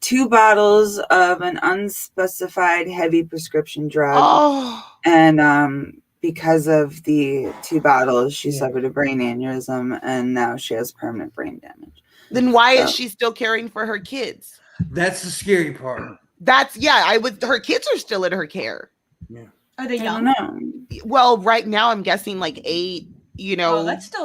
2 bottles of an unspecified heavy prescription drug. And because of the 2 bottles, she suffered a brain aneurysm, and now she has permanent brain damage. Then why is she still caring for her kids? That's the scary part. Her kids are still in her care. Yeah. Are they young? I don't know. Well, right now I'm guessing like 8,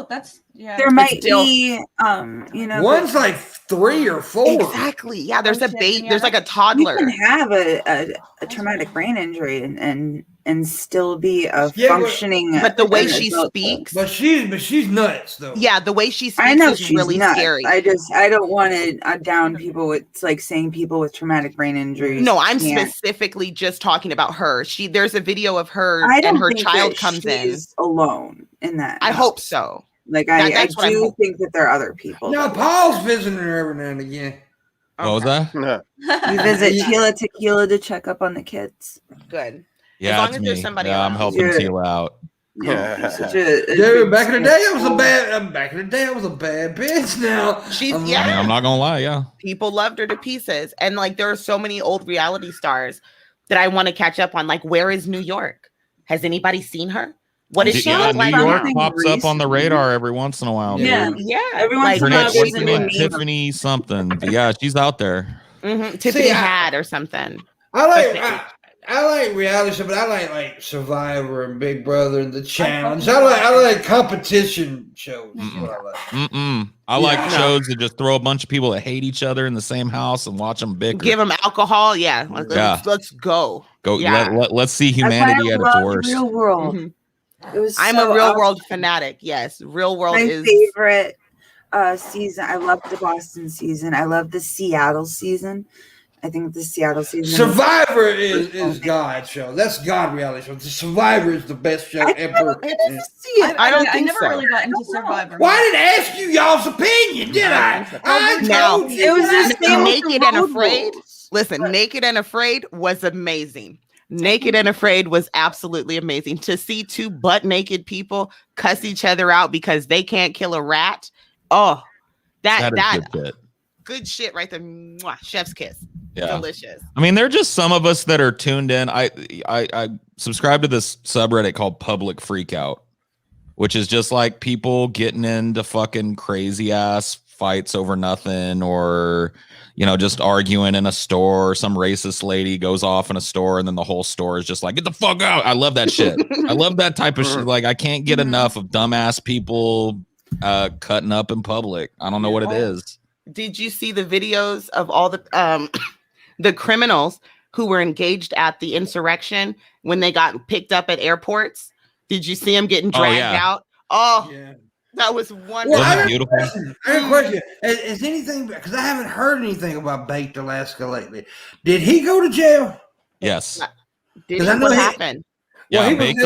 that's there might be one's like 3 or 4. Exactly. Yeah, there's a baby, there's like a toddler. You can have a traumatic brain injury and still be a functioning. But the way she speaks, but she's nuts though. Yeah, the way she speaks I know is she's really nuts. scary. I don't want to down people with like saying people with traumatic brain injuries. No, I'm specifically just talking about her. There's a video of her and her child comes in alone in that. I hope so. Like I do think that there are other people. No, Paul's visiting her every now and again. What was that? We visit Tila Tequila to check up on the kids. Good. Yeah, as long as there's somebody I'm helping Tila out. Dude, back in the day, I was a bad bitch. Now I'm not gonna lie. Yeah, people loved her to pieces, and like there are so many old reality stars that I want to catch up on. Like, where is New York? Has anybody seen her? What is she New like? York pops up on the radar every once in a while. Yeah, everyone's what's her name? Tiffany something. But yeah, she's out there. Tiffany Had or something. I like reality show, but I like Survivor and Big Brother and The Challenge. I like competition shows. I like shows that just throw a bunch of people that hate each other in the same house and watch them bicker. Give them alcohol. Yeah. Let's go. Yeah. Let's see humanity at its worst. Real world. I'm a real world fanatic. Yes. Real world is my favorite season. I love the Boston season. I love the Seattle season. I think the Seattle season. Survivor is God's show. That's God reality show. The Survivor is the best show ever. I never really got into Survivor. Well, I didn't ask you y'all's opinion, did I? I told you. It was the same. Naked and Afraid. Listen, Naked and Afraid was amazing. Naked and Afraid was absolutely amazing. To see 2 butt naked people cuss each other out because they can't kill a rat. Oh, that good shit right there. Mwah, chef's kiss. Yeah. Delicious. I mean, they're just some of us that are tuned in. I subscribe to this subreddit called Public Freakout, which is just like people getting into fucking crazy ass fights over nothing, or just arguing in a store. Some racist lady goes off in a store and then the whole store is just like, get the fuck out. I love that shit. I love that type of shit. Like, I can't get enough of dumbass people cutting up in public. I don't know what it is. Did you see the videos of all the criminals who were engaged at the insurrection when they got picked up at airports? Did you see them getting dragged out? Oh, yeah. That was wonderful. Well, I have a question. Is anything, because I haven't heard anything about Baked Alaska lately. Did he go to jail? Yes. What happened? Yeah, Baked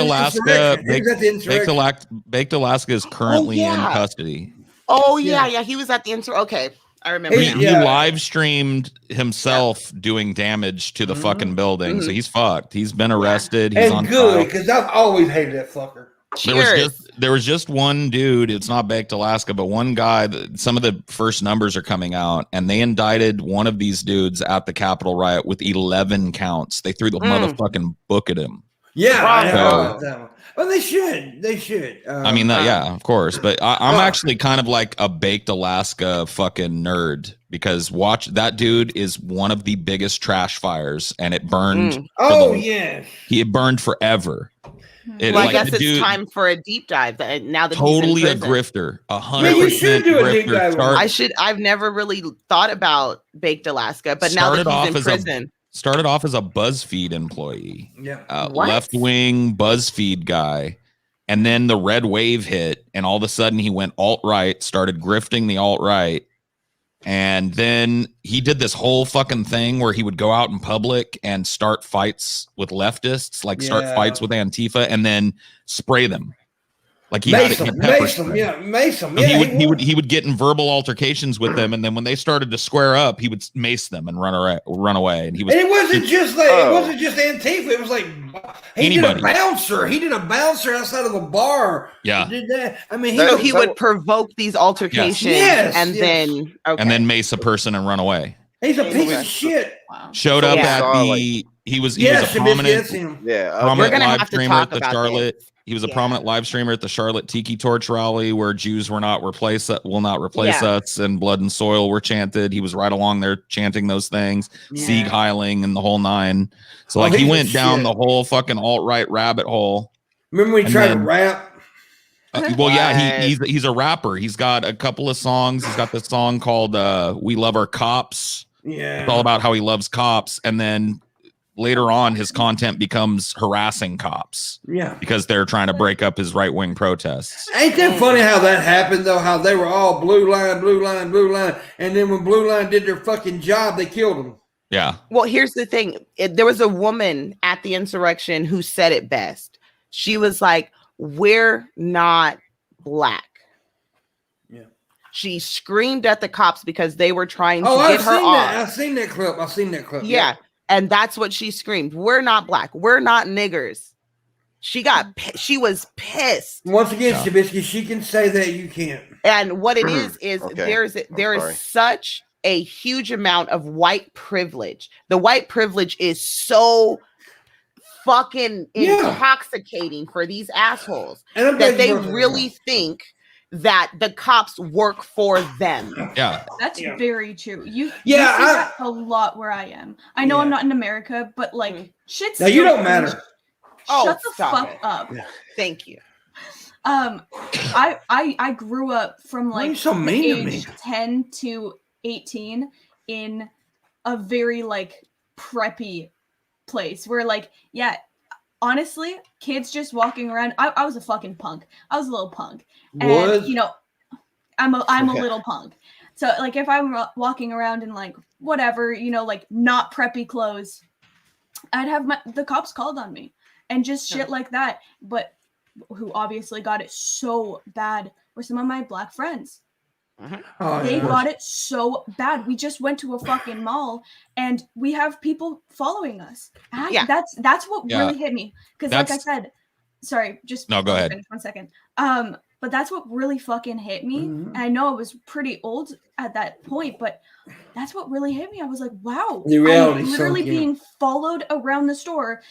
Alaska is currently in custody. Oh, yeah. He was at the Okay. I remember. He live streamed himself doing damage to the fucking building. So he's fucked. He's been arrested. He's on good, because I've always hated that fucker. There was just one dude. It's not Baked Alaska, but one guy. Some of the first numbers are coming out, and they indicted one of these dudes at the Capitol riot with 11 counts. They threw the motherfucking book at him. Yeah, I know that one. Well, they should. I mean, of course. But I'm actually kind of like a Baked Alaska fucking nerd, because that dude is one of the biggest trash fires, and it burned. It burned forever. I guess it's time for a deep dive. Now that totally a grifter, 100%. Yeah, you should do a deep dive. I've never really thought about Baked Alaska, but now that he's in prison. Started off as a BuzzFeed employee. Yeah. Left-wing BuzzFeed guy. And then the red wave hit, and all of a sudden he went alt-right, started grifting the alt-right. And then he did this whole fucking thing where he would go out in public and start fights with leftists, start fights with Antifa, and then spray them. Like he mace had them. He would get in verbal altercations with them, and then when they started to square up, he would mace them and run away. And it wasn't just Antifa. It was like anybody. Did a bouncer. He did a bouncer outside of a bar. Yeah, he did that. I mean, he would provoke these altercations and then mace a person and run away. He's a piece of shit. Wow. Showed up at the. He was a prominent. Prominent live streamer at the Charlotte. He was a prominent live streamer at the Charlotte Tiki Torch rally where Jews will not replace us, and blood and soil were chanted. He was right along there chanting those things, Sieg Heiling and the whole nine. So he went down the whole fucking alt-right rabbit hole. Remember when he tried to rap? He's a rapper. He's got a couple of songs. He's got this song called "We Love Our Cops." Yeah, it's all about how he loves cops, and then later on, his content becomes harassing cops. Yeah, because they're trying to break up his right-wing protests. Ain't that funny how that happened though? How they were all blue line, and then when Blue Line did their fucking job, they killed them. Yeah. Well, here's the thing: there was a woman at the insurrection who said it best. She was like, "We're not black." Yeah. She screamed at the cops because they were trying to get her off. I've seen that clip. Yeah. And that's what she screamed. We're not black. We're not niggers. She was pissed. Once again, Shabisky, she can say that, you can't. And what it is there is such a huge amount of white privilege. The white privilege is so fucking intoxicating for these assholes that they really think that the cops work for them. Yeah, that's very true. You see that a lot where I am. I know I'm not in America, but like shit's now you don't matter. Shut the fuck up. Yeah. Thank you. I grew up from like age 10 to 18 in a very like preppy place where like honestly, kids just walking around. I was a fucking punk. I was a little punk. And you know, I'm a little punk. So like if I'm walking around in like whatever, you know, like not preppy clothes, I'd have the cops called on me and just shit like that. But who obviously got it so bad were some of my black friends. They got it so bad. We just went to a fucking mall and we have people following us. That's what really hit me. Because like I said, sorry, just no, go ahead. Finish 1 second. But that's what really fucking hit me. And I know I was pretty old at that point, but that's what really hit me. I was like, wow, I'm literally being followed around the store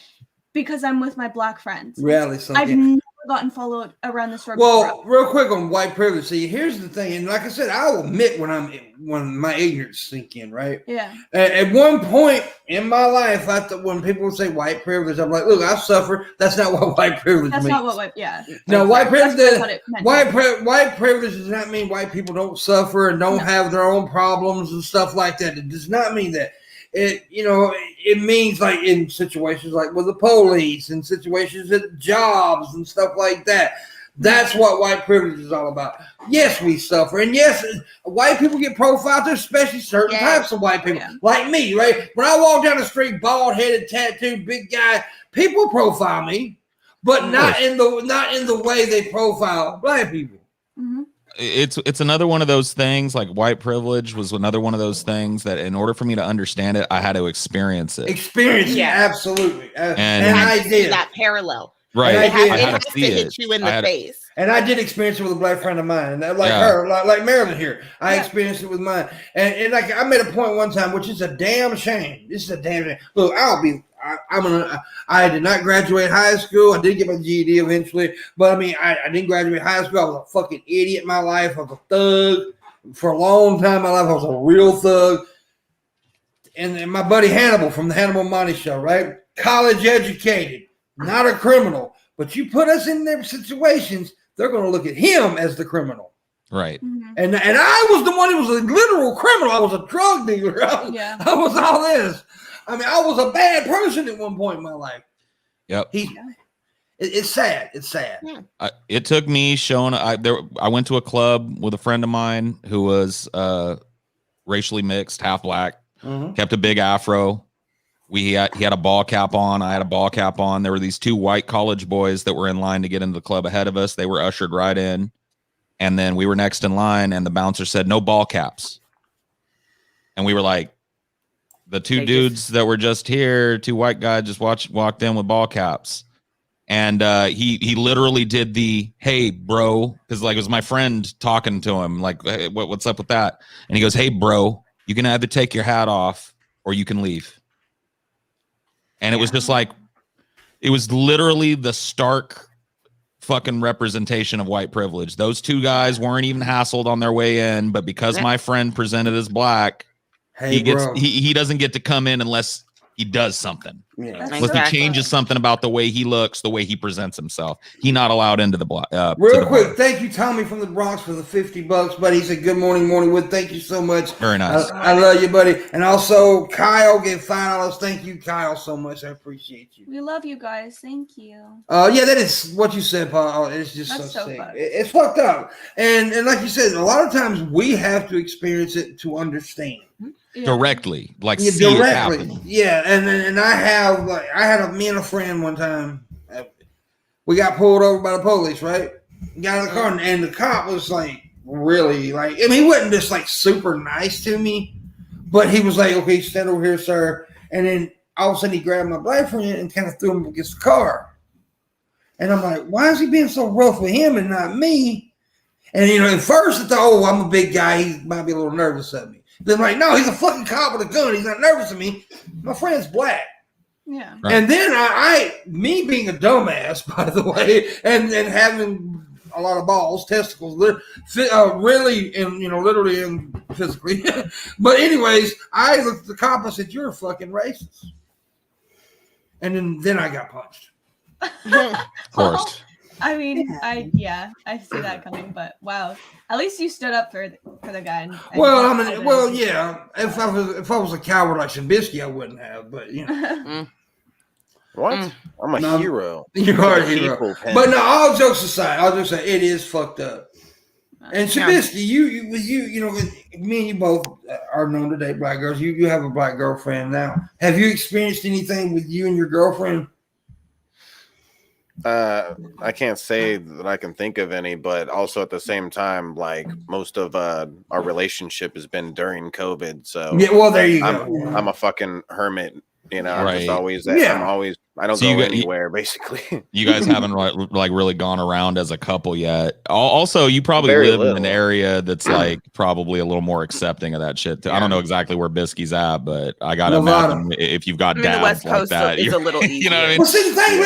because I'm with my black friends. I've never gotten followed around the store. Well, real quick on white privilege. See, here's the thing, and like I said, I'll admit when my ignorance sink in, right? Yeah. At one point in my life, I thought when people say white privilege, I'm like, look, I suffer. That's not what white privilege means. That's not what white. Yeah. No, white privilege. White privilege does not mean white people don't suffer and don't have their own problems and stuff like that. It does not mean that. It means like in situations like with the police and situations at jobs and stuff like that. That's what white privilege is all about. Yes, we suffer. And yes, white people get profiled. There's especially certain types of white people like me, right? When I walk down the street, bald headed, tattooed, big guy, people profile me, but not in the way they profile black people. Mm-hmm. It's another one of those things. Like white privilege was another one of those things that in order for me to understand it, I had to experience it. Absolutely. And I did that parallel. Right. It has to hit you in the face. And I did experience it with a black friend of mine, like Marilyn here. I experienced it with mine. And like I made a point one time, which is a damn shame. This is a damn shame. Look, I did not graduate high school. I did get my GED eventually, but I mean, I didn't graduate high school. I was a fucking idiot in my life. I was a thug for a long time in my life. I was a real thug. And my buddy Hannibal from the Hannibal Monty Show, right? College educated, not a criminal, but you put us in their situations, they're going to look at him as the criminal. Right. Mm-hmm. And I was the one who was a literal criminal. I was a drug dealer. I was all this. I mean, I was a bad person at one point in my life. Yep. It's sad. It's sad. It took me showing. I went to a club with a friend of mine who was racially mixed, half black, kept a big afro, he had a ball cap on. I had a ball cap on. There were these 2 white college boys that were in line to get into the club ahead of us. They were ushered right in. And then we were next in line, and the bouncer said, no ball caps. And we were like, the 2 dudes that were just here, 2 white guys just walked in with ball caps. And he literally did the, hey, bro, because like it was my friend talking to him, like, hey, what's up with that? And he goes, hey, bro, you can either take your hat off or you can leave. And it was just like, it was literally the stark fucking representation of white privilege. Those 2 guys weren't even hassled on their way in, but because my friend presented as black, he doesn't get to come in unless he does something. Yeah. Unless he changes something about the way he looks, the way he presents himself. He's not allowed into the block. Real quick, thank you, Tommy from the Bronx, for the $50, buddy. He said, good morning, Wood. Thank you so much. Very nice. I love you, buddy. And also, Kyle gave $5. Thank you, Kyle, so much. I appreciate you. We love you guys. Thank you. Yeah, that is what you said, Paul. It's just That's so sick. fucked. It's fucked up. And like you said, a lot of times we have to experience it to understand. Yeah. Directly, like see it happen. Yeah, and me and a friend one time, we got pulled over by the police, right? Got in the car, and the cop was like really like, I mean, he wasn't just like super nice to me, but he was like, okay, stand over here, sir. And then all of a sudden he grabbed my black friend and kind of threw him against the car. And I'm like, why is he being so rough with him and not me? And at first I thought, oh, I'm a big guy, he might be a little nervous of me. Then like, no, he's a fucking cop with a gun. He's not nervous of me. My friend's black. Yeah. Right. And then me being a dumbass, by the way, and having a lot of balls, testicles, really, and literally and physically. But anyways, I looked at the cop. I said, "You're a fucking racist." And then I got punched. Of course. I mean, I see that coming, but wow, at least you stood up for the guy. Yeah. If I was a coward like Shabisky, I wouldn't have. But What? I'm a hero. You are a hero. But no, all jokes aside, it is fucked up. And Shabisky, you, me and you both are known to date black girls. You have a black girlfriend now. Have you experienced anything with you and your girlfriend? I can't say that I can think of any, but also at the same time, like most of our relationship has been during COVID. So yeah, well, there you go. I'm a fucking hermit. I'm just always. I don't go anywhere. Basically, you guys haven't like really gone around as a couple yet. Also, you probably live in an area that's like probably a little more accepting of that shit. Yeah. I don't know exactly where Bisky's at, but I gotta imagine if you've got dads the West Coast, like that, it's a little easier. You know what I mean? Well, see, the thing,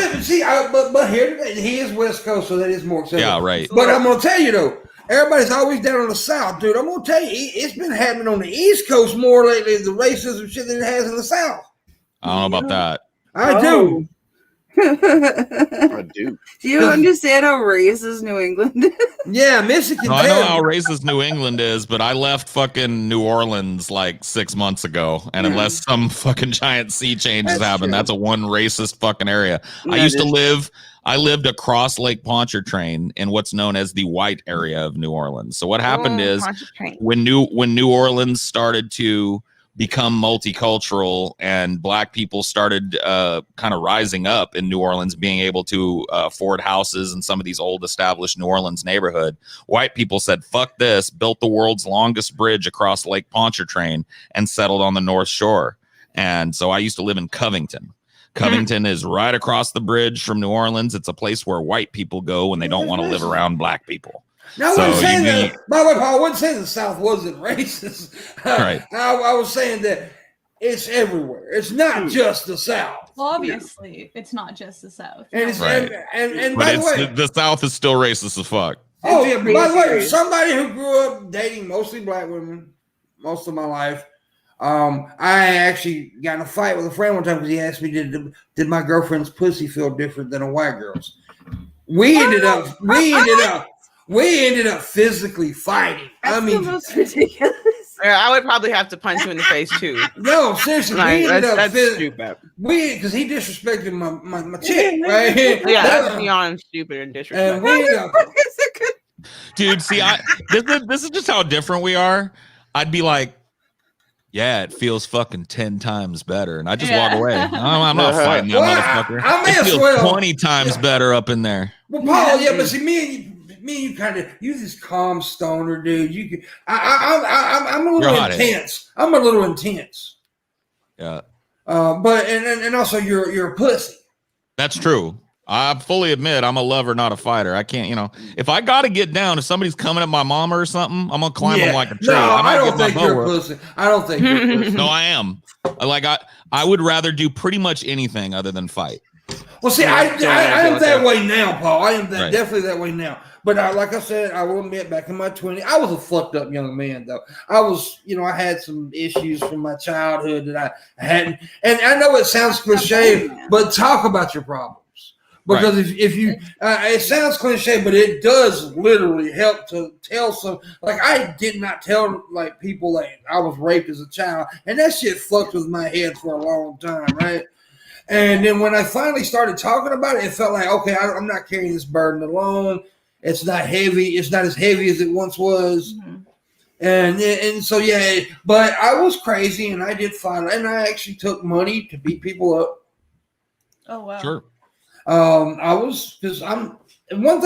but here he is West Coast, so that is more acceptable. Yeah, right. But I'm gonna tell you though, everybody's always down on the South, dude. I'm gonna tell you, it's been happening on the East Coast more lately, the racism shit than it has in the South. I don't know about that. I do. I do. Do you understand how racist New England is? Yeah, Michigan. No, I know how racist New England is, but I left fucking New Orleans like 6 months ago, and unless some fucking giant sea changes happen, that's a one racist fucking area. I lived across Lake Pontchartrain in what's known as the white area of New Orleans. So what happened is when New Orleans started to become multicultural and black people started kind of rising up in New Orleans, being able to afford houses in some of these old established New Orleans neighborhood, white people said, fuck this, built the world's longest bridge across Lake Pontchartrain and settled on the North Shore. And so I used to live in Covington. Covington is right across the bridge from New Orleans. It's a place where white people go when they don't want to live around black people. Now, I wasn't saying that, by the way, Paul, I wasn't saying the South wasn't racist. Right. I was saying that it's everywhere. It's not just the South. Well, obviously, it's not just the South. And it's, and but by the way, the South is still racist as fuck. Oh, yeah. By the way, somebody who grew up dating mostly black women most of my life, I actually got in a fight with a friend one time because he asked me, did my girlfriend's pussy feel different than a white girl's? We ended up physically fighting. That's the most ridiculous. I would probably have to punch you in the face too. No, seriously, that's stupid. Because he disrespected my chick, right? Yeah, that's beyond stupid and disrespectful. Dude, see, this is just how different we are. I'd be like, Yeah, it feels fucking 10 times better. And I just walk away. I'm not fighting that motherfucker. I may it as feels well 20 times better up in there. Well, Paul, but see, me and you kind of, you this calm stoner dude. You can, I'm a little intense. I'm a little intense. Yeah. But and also you're a pussy. That's true. I fully admit I'm a lover, not a fighter. I can't, if I got to get down, if somebody's coming at my mama or something, I'm going to climb them like a tree. No, I don't think you're a pussy. I don't think you're a pussy. No, I am. I would rather do pretty much anything other than fight. Well, see, I am that way now, Paul. I am definitely that way now. But like I said, I will admit, back in my 20s, I was a fucked up young man, though. I was, I had some issues from my childhood that I hadn't. And I know it sounds cliche, but talk about your problems. Because if you, it sounds cliche, but it does literally help to tell some. Like, I did not tell people I was raped as a child, and that shit fucked with my head for a long time, right? And then when I finally started talking about it, it felt like, okay, I'm not carrying this burden alone. It's not heavy. It's not as heavy as it once was. Mm-hmm. And so but I was crazy, and I did fight, and I actually took money to beat people up. Oh wow! Sure. One thing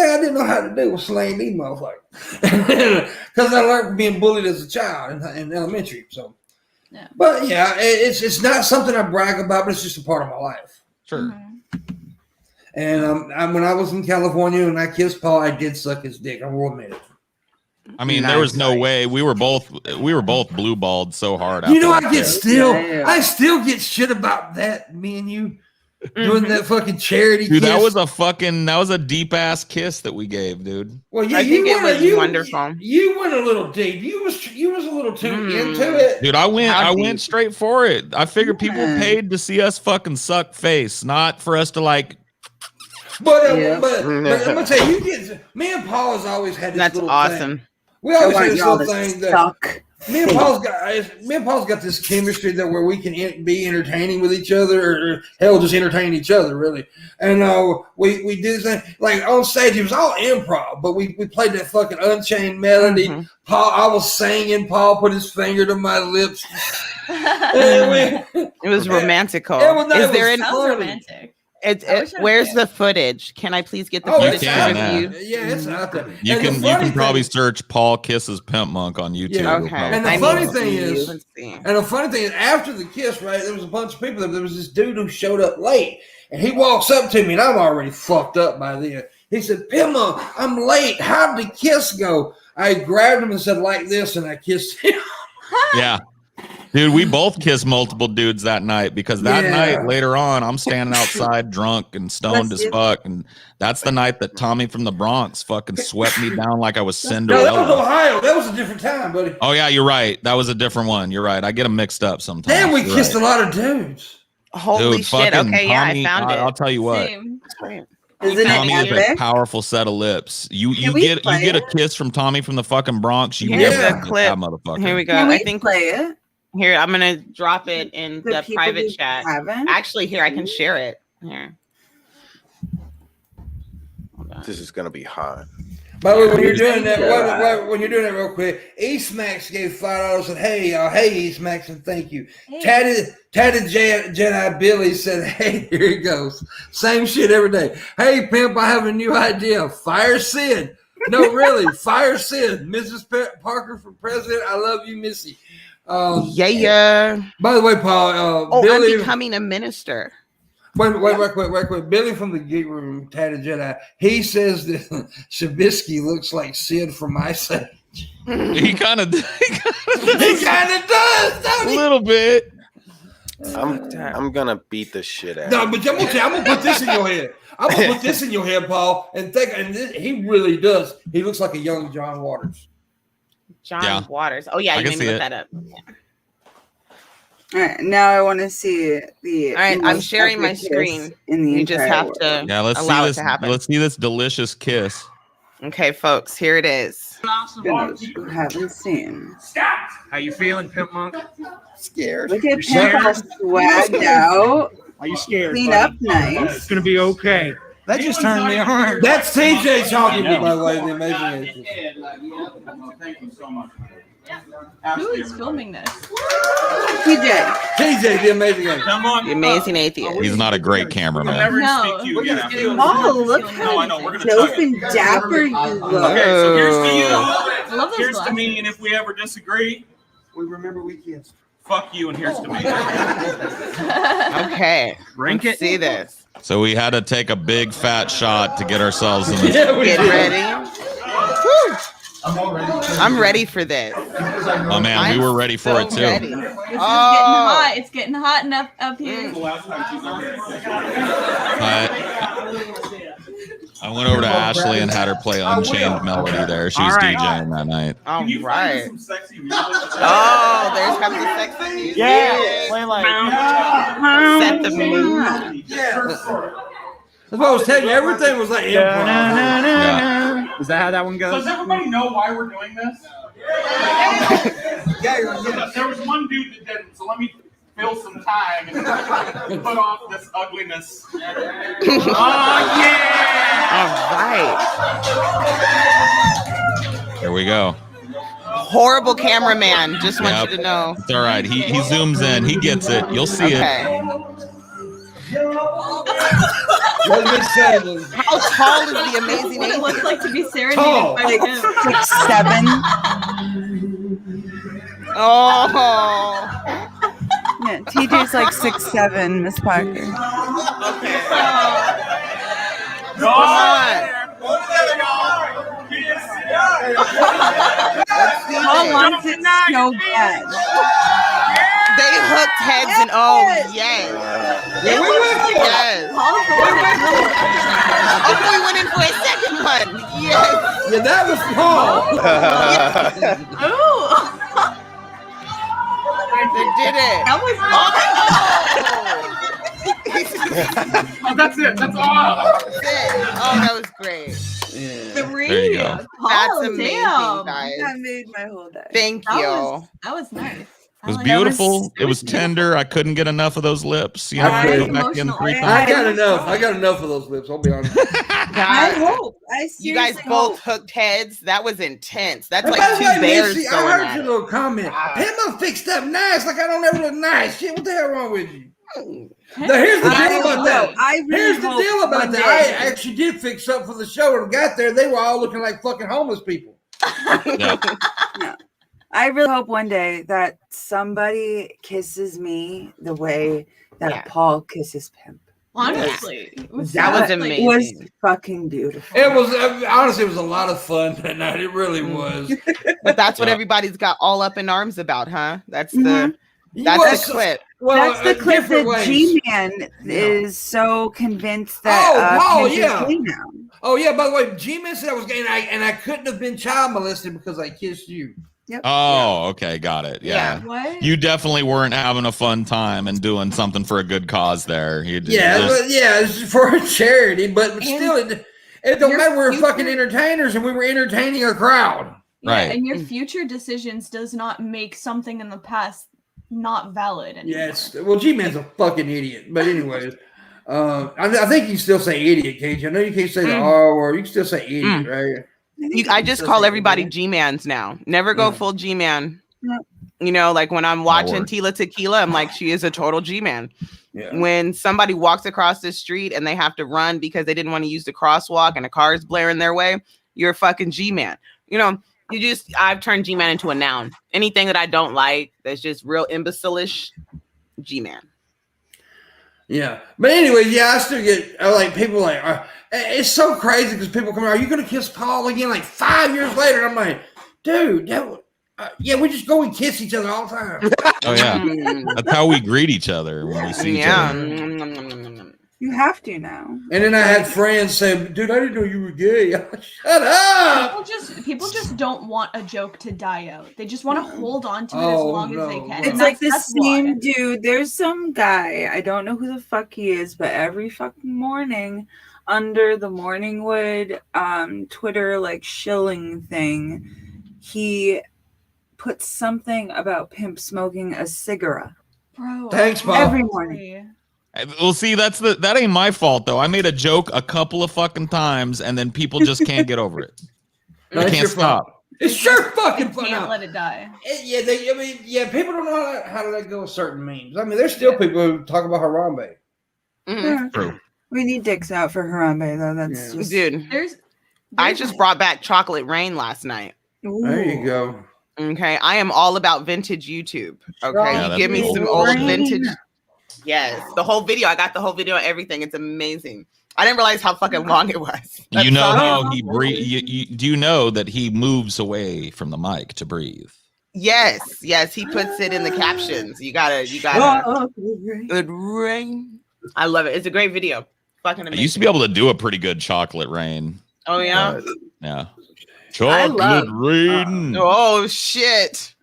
I didn't know how to do was slaying these motherfuckers because I learned being bullied as a child in elementary. So, but it's not something I brag about, but it's just a part of my life. Sure. Mm-hmm. And when I was in California and I kissed Paul, I did suck his dick. I will admit it. I mean, there was no way. We were both blue balled so hard. I still get shit about that. Me and you. Doing that fucking charity dude, kiss. that was a deep ass kiss that we gave, dude. Well, I think it was wonderful. You went a little deep. You was a little too into it. Dude, I went straight for it. I figured people paid to see us fucking suck face, not for us to But I'm gonna tell you, me and Paul has always had this little awesome thing. We always had this little thing that me and Paul's got this chemistry that where we can be entertaining with each other, or hell, just entertain each other, really. And we do this thing like on stage. It was all improv, but we played that fucking Unchained Melody. Mm-hmm. Paul, I was singing. Paul put his finger to my lips. It was romantical. Is there any romantic? Where's the footage? Can I please get the footage? Yeah, it's out there. You can probably search Paul kisses Pimpmunk on YouTube. Yeah, okay. And the funny thing is, after the kiss, right, there was a bunch of people. There was this dude who showed up late, and he walks up to me, and I'm already fucked up by then. He said, "Pimpmunk, I'm late. How'd the kiss go?" I grabbed him and said, "Like this," and I kissed him. Yeah. Dude, we both kissed multiple dudes that night because that night later on, I'm standing outside drunk and stoned as fuck. And that's the night that Tommy from the Bronx fucking swept me down like I was Cinderella. No, that was Ohio. That was a different time, buddy. Oh, yeah, you're right. That was a different one. You're right. I get them mixed up sometimes. Damn, we kissed a lot of dudes. Holy shit. Okay, Tommy, I found it. I'll tell you what. Tommy is a powerful set of lips. You get a kiss from Tommy from the fucking Bronx. You Here's the clip. That motherfucker. Here we go. I think play it. Here, I'm gonna drop it in the private chat. Actually, here I can share it. Here. This is gonna be hot. By the way, when you're doing that, real quick, Eastmax gave $5 and hey Eastmax and thank you. Hey. Tatted Jedi Billy said, "Hey, here it goes. Same shit every day. Hey pimp, I have a new idea. Fire Sid. No, really, fire Sid. Mrs. Parker for president. I love you, Missy." Yeah. By the way, Paul, Billy, I'm becoming a minister. Wait, quick. Billy from the Geek Room, Tatted Jedi, he says that Shabisky looks like Sid from Ice Age. He kind of does. A little bit. I'm gonna beat the shit out. No, but I'm gonna put this in your head. I'm gonna put this in your head, Paul, and he really does. He looks like a young John Waters. John Waters. Oh yeah, you made me look that up. Yeah. All right, now I want to see the. All right, I'm sharing my screen. You just have to allow it to happen. Let's see this delicious kiss. Okay, folks, here it is. Those who haven't seen. Stop! How you feeling, Pimpmunk? Scared. Look at Pimp swagged out. Are you scared? Clean buddy? up nice. It's gonna be okay. That just turned me on. That's TJ talking to me, by the way. The amazing atheist. Thank you so much. Who is filming this? TJ, the amazing atheist. Come on. The amazing atheist. He's not a great cameraman. Never No. speak to you again after this. Oh, look No, I know. how We're gonna dope tug and it. dapper you look. Okay, so here's to you. I love those Here's to glasses. me, and if we ever disagree, We remember we kissed. fuck you, and here's to me. Okay. Rank Let's it. see this. So we had to take a big fat shot to get ourselves in the. Yeah, we Get did. ready. Woo. I'm ready for this. Oh man, we were ready for it too. Ready. This is getting hot. It's getting hot enough up here. I went over to Ashley and had her play Unchained Melody there. She was All right. DJing that night. All Can you right. find me some sexy music? Oh, there's kind of the sexy music. Yeah. Play like. Set the mood. That's what I was telling you. Everything was like improv. Is that how that one So goes? does everybody know why we're doing this? There was one dude that didn't, so let me fill some time and put off this ugliness. Oh yeah! All right. Here we go. Horrible cameraman. Just want Yep. you to know. It's all right. He zooms in. He gets it. You'll see it. Okay. What did it say, Lou? How tall is the amazing What it looks atheist? like to be serenaded Tall. by Like him. 6'7". Oh. Yeah, TJ's like 6'7", Miss Parker. Come on. Paul wants it so bad. They hooked heads and oh yes. Yeah, we went. Yes. Oh, we went in for a second one. Yes. Yeah, that was Paul. Ooh. They did it. That was Oh, that's it. That's all. Oh, that was great. three. There you go. That's Oh, amazing, damn. guys. That made my whole day. Thank That you. was nice. It was I like beautiful. that. It was tender. I couldn't get enough of those lips. You know, I I couldn't. go back in 3 Emotional. I times. got enough. I got enough of those lips. I'll be honest. I Guys, hope. I you guys seriously both hope. hooked heads. That was intense. That's And like by the way, two bears Missy, I going heard at your it. little comment. Pimpmunk fixed up nice, like I don't ever look nice. Shit, what the hell wrong with you? Now, here's the I deal don't about know. that. I really Here's the hope deal about one that. day- I actually did fix up for the show and got there. They were all looking like fucking homeless people. Yeah. I really hope one day that somebody kisses me the way that Yeah. Paul kisses Pimp. Honestly, it was That was so- amazing. Was fucking beautiful. It was honestly, it was a lot of fun that night. It really was. But that's what Yeah. everybody's got all up in arms about, huh? That's the Mhm. that's Well, the clip. well, That's the clip different that ways. G-Man is so convinced that Paul, Pimp is yeah. gay now. Oh yeah. By the way, G-Man said I was gay, and I couldn't have been child molested because I kissed you. Oh, okay. Got it. Yeah. What? You definitely weren't having a fun time and doing something for a good cause there. You did Yeah, just- but yeah, it's for a charity, but still, it don't your matter. We're future- fucking entertainers, and we were entertaining a crowd. Yeah, Right. and your future decisions does not make something in the past not valid anymore. Yes. Well, G-Man's a fucking idiot. But anyways, I think you can still say idiot, can't you? I know you can't say the R word. You can still say idiot, right? I just call everybody G-Mans now. Never go Yeah. full G-Man. Yep. You know, like when I'm watching works. Tila Tequila, I'm like, she is a total G-Man. Yeah. When somebody walks across the street and they have to run because they didn't want to use the crosswalk and a car is blaring their way, you're a fucking G-Man. You know, I've turned G-Man into a noun. Anything that I don't like that's just real imbecile-ish, G-Man. Yeah. But anyway, yeah, I still get like people like it's so crazy because people come, are you gonna kiss Paul again? Like 5 years later, and I'm like, dude, yeah, we just go and kiss each other all the time. Oh yeah. Mm. That's how we greet each other when we see each Yeah. other. You have to now. And then I had friends say, dude, I didn't know you were gay. Shut up. People just don't want a joke to die out. They just want to hold on to it as Oh, long as they no. can. It's And like the that's why. same dude. There's some guy, I don't know who the fuck he is, but every fucking morning under the Morningwood Twitter like shilling thing, he puts something about Pimp smoking a cigarette. Bro, Thanks, Paul. Every morning. Well, see, that ain't my fault though. I made a joke a couple of fucking times, and then people just can't get over it. No, They can't stop. It's sure fucking fun. Can't let it die. People don't know how to let go of certain memes. I mean, there's still people who talk about Harambe. Yeah. True. We need dicks out for Harambe though. That's just Dude. I just brought back Chocolate Rain last night. Ooh. There you go. Okay, I am all about vintage YouTube. Okay, Yeah, you give me cool. some old vintage. Yes, the whole video. I got the whole video and everything. It's amazing. I didn't realize how fucking long it was. You know how he breathe. Do you know that he moves away from the mic to breathe? Yes, he puts it in the captions. You gotta. Good rain. I love it. It's a great video. Fucking amazing. I used to be able to do a pretty good Chocolate Rain. Oh yeah. Yeah. Chocolate Rain. Oh shit.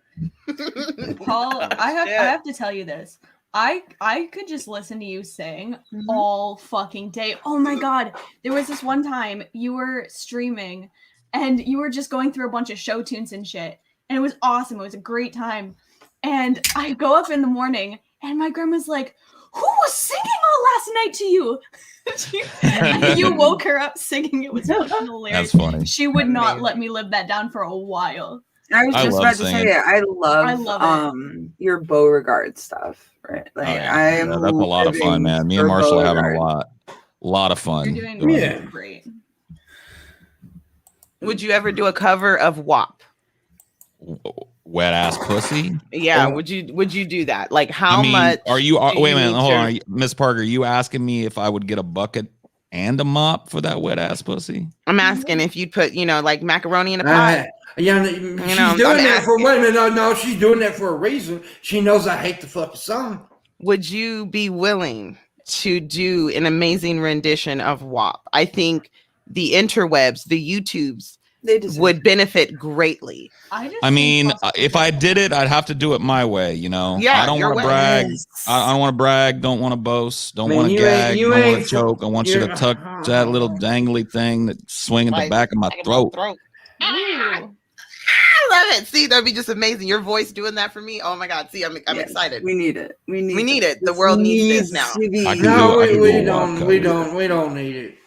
Paul, I have to tell you this. I could just listen to you sing all fucking day. Oh my god. There was this one time you were streaming and you were just going through a bunch of show tunes and shit. And it was awesome. It was a great time. And I go up in the morning and my grandma's like, who was singing all last night to you? You woke her up singing. It was fucking hilarious. That's funny. She would not let me live that down for a while. I was just about to say it. I love your Beauregard stuff. Right? Like, that's a lot of fun, man. Me and Marshall are having a lot of fun. You're doing great. Would you ever do a cover of WAP? Wet ass pussy? Yeah, would you do that? Like how much are you wait a minute, hold on. Miss Parker, you asking me if I would get a bucket and a mop for that wet ass pussy? I'm asking if you'd put, like macaroni in a pot. Yeah, she's doing that for wait a minute. No, she's doing that for a reason. She knows I hate the fucking song. Would you be willing to do an amazing rendition of WAP? I think the interwebs, the YouTubes would benefit greatly. I mean, if I did it, I'd have to do it my way, Yeah, I don't want to brag. I don't want to brag. Don't want to boast. Don't want to gag. Don't want to choke. I want you to tuck that little dangly thing that's swinging the back of my throat. I love it. See, that'd be just amazing. Your voice doing that for me. Oh my God. See, I'm excited. We need it. We need it. The world needs this now. No, we don't need it.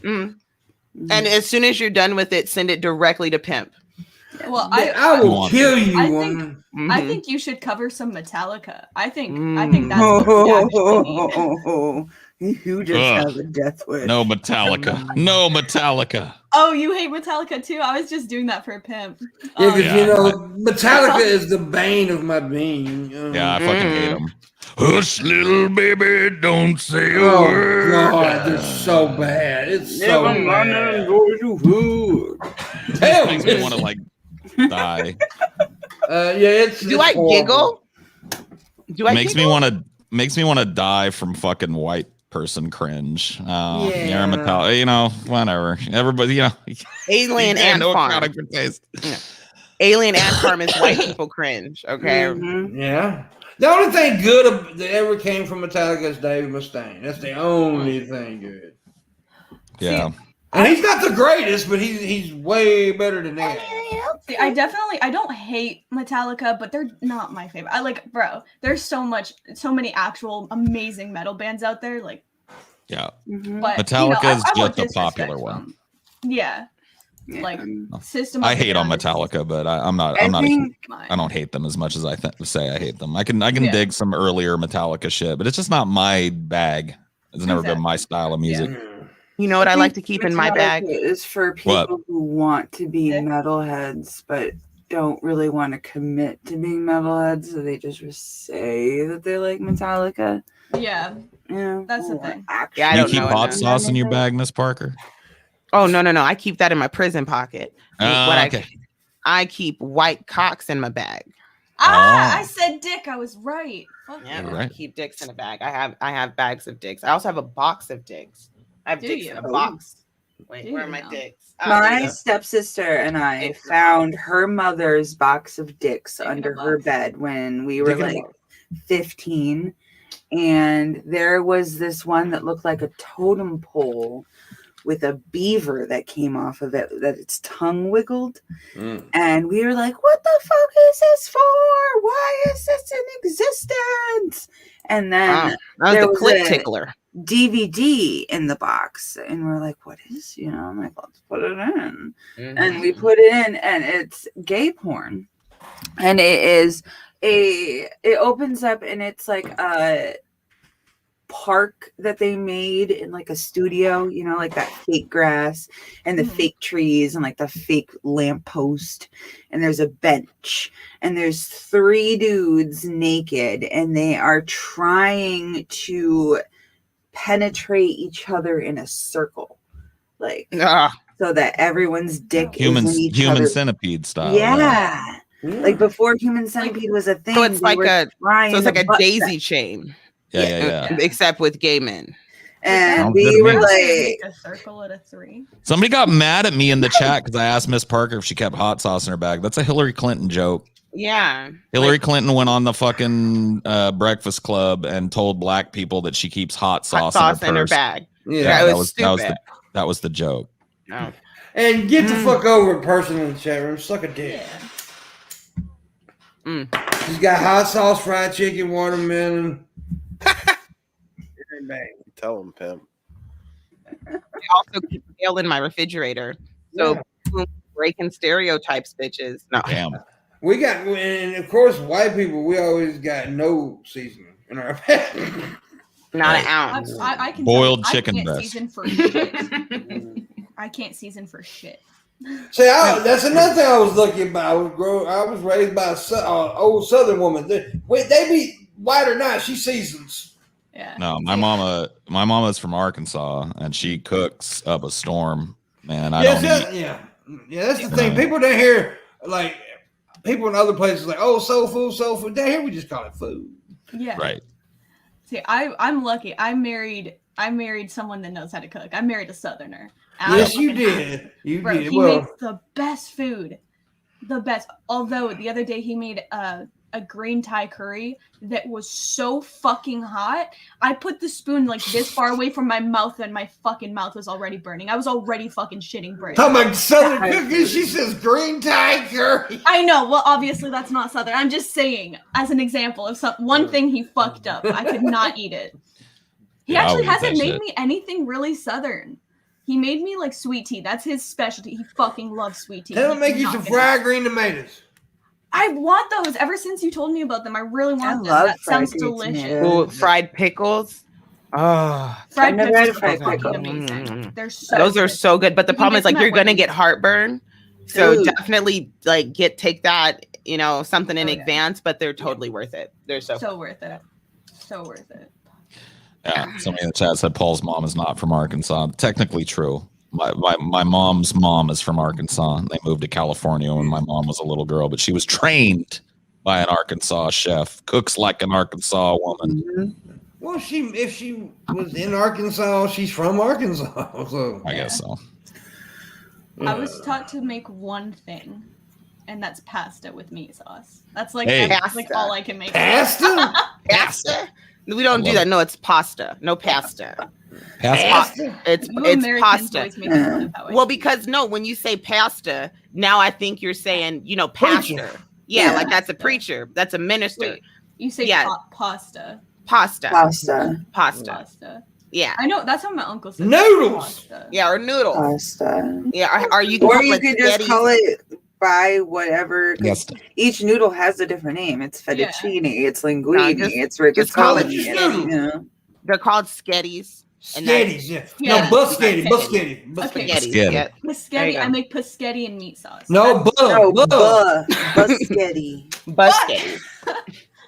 And as soon as you're done with it, send it directly to Pimp. Well, I will kill you. I think you should cover some Metallica. I think that's what we actually need. You just have a death wish. No Metallica. No Metallica. Oh, you hate Metallica too? I was just doing that for a pimp. Yeah, because Metallica is the bane of my being. Yeah, I fucking hate them. Hush, little baby, don't say a word. Oh God, they're so bad. It's so bad. It makes me want to die. Do I giggle? Makes me want to die from fucking white person cringe. Metallica, whatever. Everybody, Alien Ant Farm. Alien Ant Farm is white people cringe. Okay. Yeah. The only thing good that ever came from Metallica is Dave Mustaine. That's the only thing good. Yeah. And he's not the greatest, but he's way better than that. See, I don't hate Metallica, but they're not my favorite. There's so many actual amazing metal bands out there. But Metallica is just a popular one. Yeah. System. I hate on Metallica, but I don't hate them as much as I say I hate them. I can dig some earlier Metallica shit, but it's just not my bag. It's never been my style of music. You know what I like to keep in my bag is for people who want to be metalheads, but don't really want to commit to being metalheads, so they just say that they like Metallica. Yeah, that's the thing. You keep hot sauce in your bag, Miss Parker? Oh no! I keep that in my prison pocket. Okay. I keep white cocks in my bag. I said dick. I was right. Yeah, I keep dicks in a bag. I have bags of dicks. I also have a box of dicks. I have dicks in a box. Wait, where are my dicks? My stepsister and I found her mother's box of dicks under her bed when we were 15. And there was this one that looked like a totem pole with a beaver that came off of it, that its tongue wiggled. And we were like, what the fuck is this for? Why is this in existence? And then that was the clit tickler. DVD in the box, and we're like, what is, I'm like, let's put it in. And we put it in, and it's gay porn. And it opens up, and it's like a park that they made in like a studio, like that fake grass and the fake trees and like the fake lamppost, and there's a bench, and there's 3 dudes naked, and they are trying to penetrate each other in a circle, like so that everyone's dick human is in each human other's... centipede style. Yeah. Like before human centipede was a thing. So it's like a daisy sex. chain. Yeah. Except with gay men. And we were like a circle at a 3. Somebody got mad at me in the chat because I asked Miss Parker if she kept hot sauce in her bag. That's a Hillary Clinton joke. Yeah. Hillary Clinton went on the fucking Breakfast Club and told black people that she keeps hot sauce in her bag. Yeah, that was stupid. That was the joke. No. And get the fuck over it, person in the chat room. Suck a dick. She's got hot sauce, fried chicken, watermelon. Tell him, pimp. I also keep mail in my refrigerator. So breaking stereotypes, bitches. No. Damn. We got, and of course, white people, we always got no seasoning in our bag. Not an ounce. I can boiled tell you, chicken I can't breast. season for shit. I can't season for shit. See, that's another thing I was lucky about. I was raised by an old Southern woman. They be white or not, she seasons. Yeah. No, my mama's from Arkansas, and she cooks up a storm. Man, Yeah, that's the thing. People down here, like people in other places, like soul food. Down here, we just call it food. Yeah. Right. See, I'm lucky. I married someone that knows how to cook. I married a Southerner. Yes, you did. You bro, did. He makes the best food. The best. Although the other day he made a green Thai curry that was so fucking hot. I put the spoon like this far away from my mouth, and my fucking mouth was already burning. I was already fucking shitting bread. Talking about Southern cooking, she says green Thai curry. I know. Well, obviously that's not Southern. I'm just saying as an example of one thing he fucked up. I could not eat it. He actually hasn't made me anything really Southern. He made me like sweet tea. That's his specialty. He fucking loves sweet tea. Tell him make you some fried green tomatoes. I want those. Ever since you told me about them, I really want them. That sounds delicious. Ooh, fried pickles. Oh, fried pickles are fucking amazing. They're so those are so good. But the problem is like you're gonna get heartburn. So definitely like take that, something in advance, but they're totally worth it. They're so worth it. So worth it. Yeah, somebody in the chat said Paul's mom is not from Arkansas. Technically true. My mom's mom is from Arkansas, and they moved to California when my mom was a little girl, but she was trained by an Arkansas chef. Cooks like an Arkansas woman. Mm-hmm. Well, if she was in Arkansas, she's from Arkansas. So I guess so. I was taught to make one thing, and that's pasta with meat sauce. That's like all I can make. Pasta? Pasta? We don't do that. No, it's pasta. No pasta. Pasta? It's pasta. Well, because when you say pasta, now I think you're saying, pastor. Yeah, like that's a preacher. That's a minister. Wait, you say pasta. Pasta. Yeah. I know. That's how my uncle said noodles. Pasta. Yeah, or noodles. Pasta. Yeah. Are you? Or you could just call it by whatever. Yes. Each noodle has a different name. It's fettuccine. It's linguine. It's rigatoni. They're called sketties. Sketties, yeah. No, busketty. Paschetti. I make paschetti and meat sauce. No, busketty.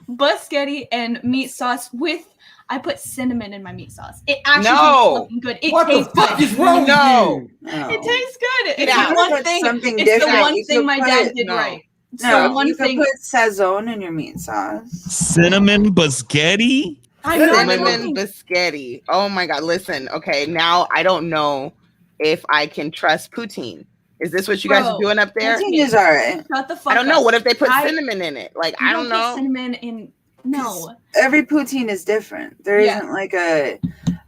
Busketty and meat sauce with. I put cinnamon in my meat sauce. It actually tastes good. It tastes good. Is wrong with you? It tastes good. It's the one thing. It's the one thing my dad did right. No, you can put sazon in your meat sauce. Cinnamon biscotti? Cinnamon biscotti. Oh my God. Listen. Okay. Now I don't know if I can trust poutine. Is this what you guys are doing up there? Poutine is all right. Shut the fuck I don't know. What if they put cinnamon in it? Like, I don't know. Cinnamon in. No. Every poutine is different. There isn't like a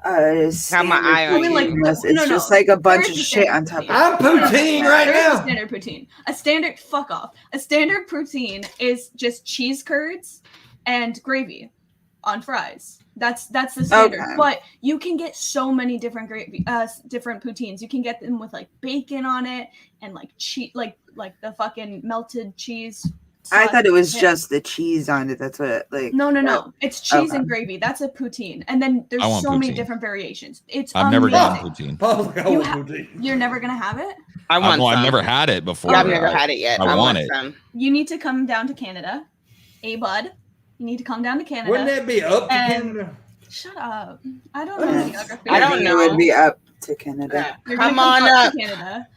have my eye on you. It's just like a bunch of shit on top of it. I'm poutine right now. A standard poutine. A standard poutine is just cheese curds and gravy. on fries. That's the standard. Okay. But you can get so many different different poutines. You can get them with like bacon on it and like cheese, like the fucking melted cheese. I thought it was just the cheese on it. That's what it, like. No. It's cheese and gravy. That's a poutine. And then there's so many different variations. I've never gotten poutine. You're never gonna have it? I've never had it before. Yeah, I've never had it yet. I want it. You need to come down to Canada. Bud. You need to come down to Canada. Wouldn't that be up to Canada? Shut up. I don't know geography. I don't know. It would be up to Canada. Come on up to Canada.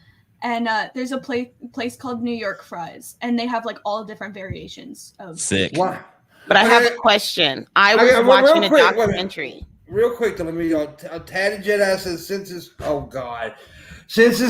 And there's a place called New York Fries, and they have like all different variations of sick. What? But I have a question. I was watching a documentary. Real quick, let me go. Tatted Jedi says, since it's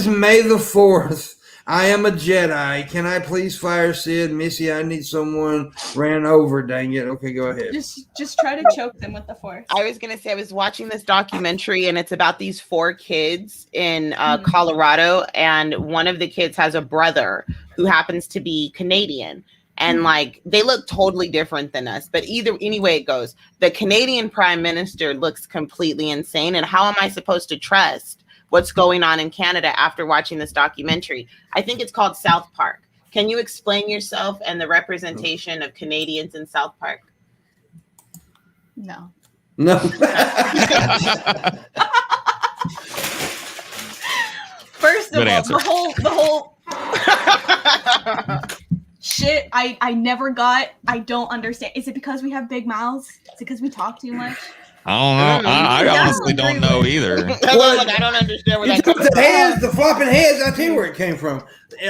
May the 4th, I am a Jedi. Can I please fire Sid? Missy, I need someone ran over. Dang it. Okay, go ahead. Just try to choke them with the force. I was going to say, I was watching this documentary, and it's about these 4 kids in Colorado. And one of the kids has a brother who happens to be Canadian. And like, they look totally different than us. But anyway it goes, the Canadian prime minister looks completely insane. And how am I supposed to trust what's going on in Canada after watching this documentary? I think it's called South Park. Can you explain yourself and the representation of Canadians in South Park? No. First of all, the whole shit I never got. I don't understand. Is it because we have big mouths? Is it because we talk too much? I don't know. I honestly don't know either. I don't understand where that comes from. The flopping heads, I tell you where it came from.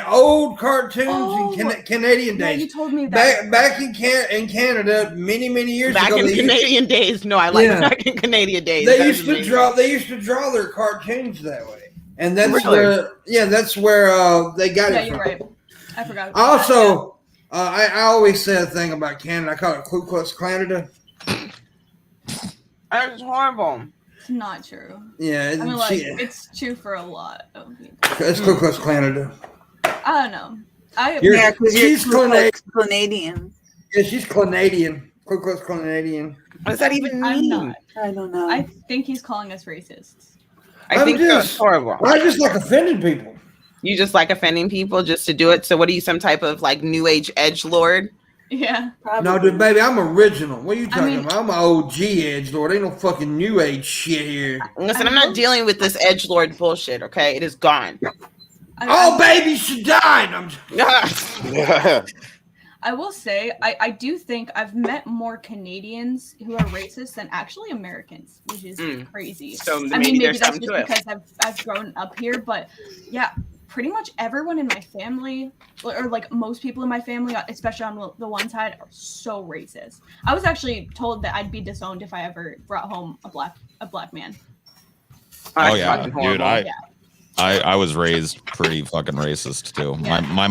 Old cartoons in Canadian days. Yeah, you told me that. Back in Canada, many years ago. Back in Canadian days. No, I like back in Canadian days. They used to draw their cartoons that way. And that's where they got it from. You're right. I forgot. Also, I always say a thing about Canada. I call it Ku Klux Klanada. That's horrible. It's not true. Yeah, it's true for a lot of people. It's Ku Klux Klanada. I don't know. Because she's Canadian. Yeah, she's Canadian. Ku Klux Canadian. What does that even mean? I'm not. I don't know. I think he's calling us racists. I think that's horrible. I just like offending people. You just like offending people just to do it? So what are you, some type of like new age edgelord? Yeah. Probably. No, dude, baby, I'm original. What are you talking about? I'm an OG edgelord. Ain't no fucking new age shit here. Listen, I'm not dealing with this edgelord bullshit, okay? It is gone. Baby, she died. I will say, I do think I've met more Canadians who are racist than actually Americans, which is crazy. So maybe that's just because I've grown up here, but yeah, pretty much everyone in my family, or like most people in my family, especially on the one side, are so racist. I was actually told that I'd be disowned if I ever brought home a black man. Oh yeah, dude, I was raised pretty fucking racist too. Yeah. My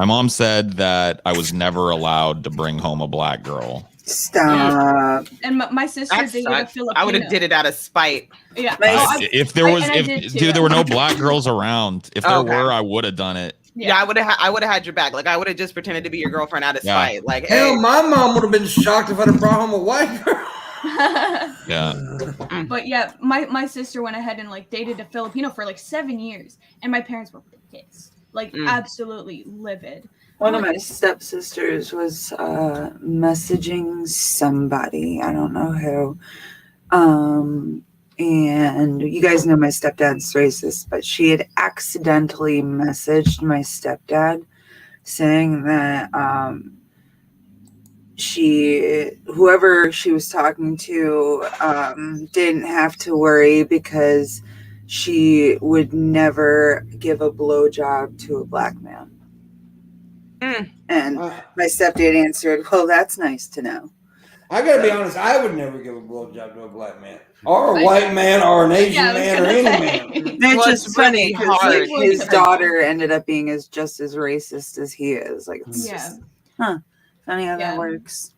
mom said that I was never allowed to bring home a black girl. Stop. And my sister dated a Filipino. I would have did it out of spite. Yeah. If there were no black girls around, if there were, I would have done it. Yeah, I would have had your back. Like I would have just pretended to be your girlfriend out of spite. Like hell, my mom would have been shocked if I'd have brought home a white girl. Yeah. But yeah, my sister went ahead and like dated a Filipino for like 7 years, and my parents were pissed. Like absolutely livid. One of my stepsisters was messaging somebody, I don't know who, and you guys know my stepdad's racist, but she had accidentally messaged my stepdad saying that whoever she was talking to didn't have to worry because she would never give a blowjob to a black man. And my stepdad answered, well, that's nice to know. I gotta be honest, I would never give a blowjob to a black man, or a white man, or an Asian man, or any man. It's just funny because his daughter ended up being just as racist as he is. Like, it's just, funny how that works.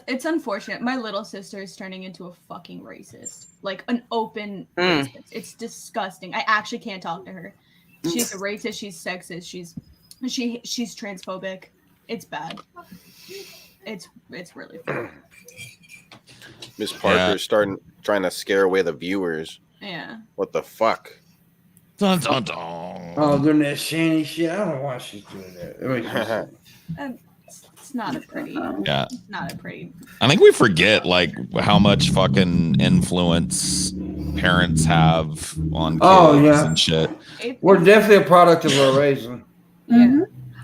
It's unfortunate. My little sister is turning into a fucking racist, like an open racist. It's disgusting. I actually can't talk to her. She's a racist. She's sexist. She's transphobic. It's bad. it's really fun. Miss Parker's trying to scare away the viewers. Yeah. What the fuck? Dun, dun, dun. Oh, doing that Shanny shit. I don't know why she's doing that. It's not a pretty. Yeah. It's not a pretty. I think we forget like how much fucking influence parents have on kids and shit. We're definitely a product of our raising. Yeah.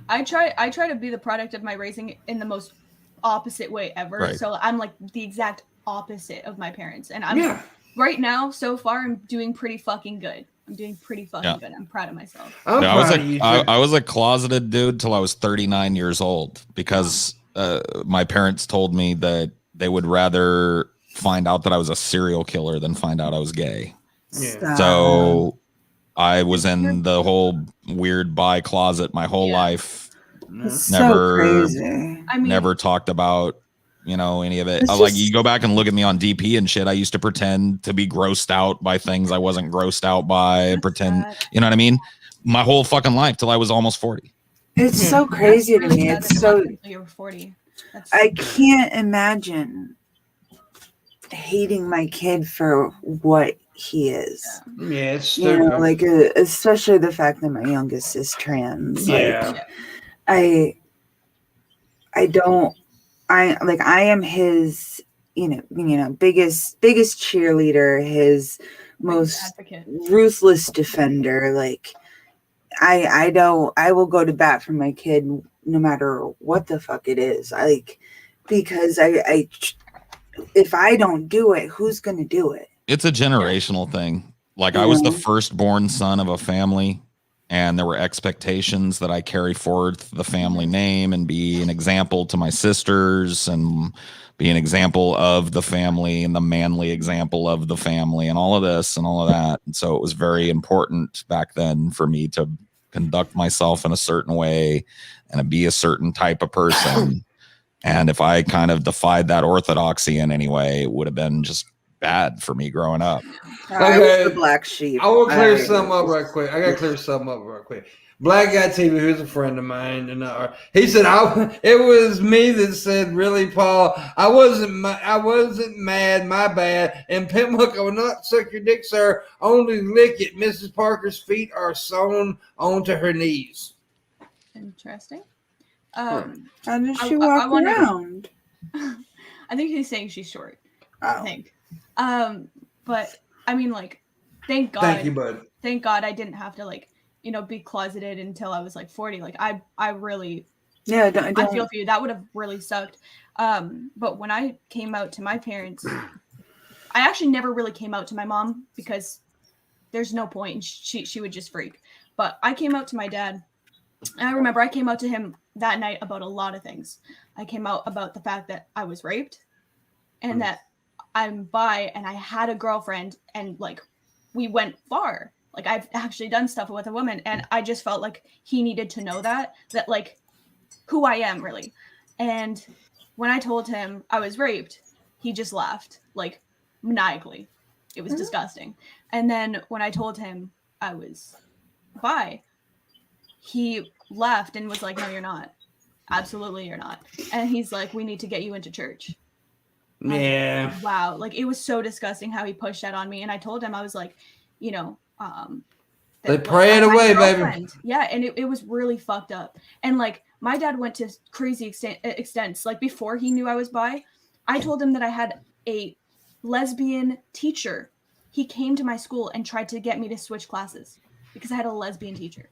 I try to be the product of my raising in the most opposite way ever. Right. So I'm like the exact opposite of my parents. And I'm right now, so far, I'm doing pretty fucking good. I'm doing pretty fucking good. I'm proud of myself. I was a closeted dude till I was 39 years old because my parents told me that they would rather find out that I was a serial killer than find out I was gay. Yeah. So I was in the whole weird bi closet my whole life. It's Never, so crazy. I mean, never talked about, any of it. Like you go back and look at me on DP and shit. I used to pretend to be grossed out by things I wasn't grossed out by. Pretend, you know what I mean? My whole fucking life till I was almost 40. It's so crazy to me. It's so. You're 40. I can't imagine hating my kid for what he is. Yeah, it's stupid. Like especially the fact that my youngest is trans. Yeah. I am his, biggest cheerleader, his most ruthless defender. Like I will go to bat for my kid no matter what the fuck it is. Because if I don't do it, who's going to do it? It's a generational thing. Like I was the firstborn son of a family, and there were expectations that I carry forth the family name and be an example to my sisters and be an example of the family and the manly example of the family and all of this and all of that. And so it was very important back then for me to conduct myself in a certain way and to be a certain type of person. And if I kind of defied that orthodoxy in any way, it would have been just bad for me growing up. I was the black sheep. I will clear something up right quick. I got to clear something up right quick. Black Guy TV, who's a friend of mine, and he said it was me that said, "Really, Paul? I wasn't mad. My bad." And Pimpmunk, I will not suck your dick, sir. Only lick it. Mrs. Parker's feet are sewn onto her knees. Interesting. How does she walk around? I think he's saying she's short. Oh. I think. But I mean, like, thank God. Thank you, bud. Thank God I didn't have to be closeted until I was like 40. Like I really. Yeah, I feel for you. That would have really sucked. But when I came out to my parents, I actually never really came out to my mom because there's no point. She would just freak. But I came out to my dad. And I remember I came out to him that night about a lot of things. I came out about the fact that I was raped and that I'm bi and I had a girlfriend and like we went far. Like I've actually done stuff with a woman and I just felt like he needed to know that like who I am really. And when I told him I was raped, he just laughed like maniacally. It was disgusting. And then when I told him I was bi, he left and was like, "No, you're not. Absolutely, you're not." And he's like, "We need to get you into church." Yeah. Wow. Like it was so disgusting how he pushed that on me. And I told him, I was like, they pray it away, baby. Yeah. And it was really fucked up. And like my dad went to crazy extents. Like before he knew I was bi, I told him that I had a lesbian teacher. He came to my school and tried to get me to switch classes because I had a lesbian teacher.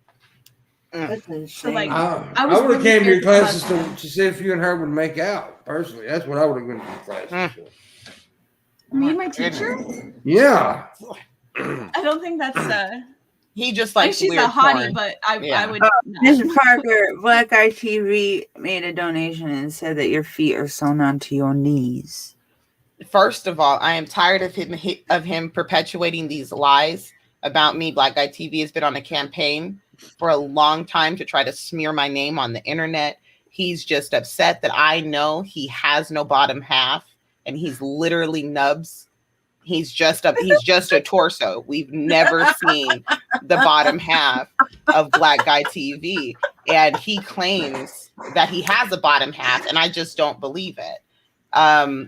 That's insane. So, like, I would have came to your classes to see if you and her would make out. Personally, that's what I would have been to your classes for. Me and my teacher? Yeah. I don't think that's he just like she's a hottie, but I would. Mr. Parker, Black Guy TV made a donation and said that your feet are sewn onto your knees. First of all, I am tired of him perpetuating these lies about me. Black Guy TV has been on a campaign for a long time to try to smear my name on the internet. He's just upset that I know he has no bottom half and he's literally nubs. He's just a torso. We've never seen the bottom half of Black Guy TV. and he claims that he has a bottom half, and I just don't believe it.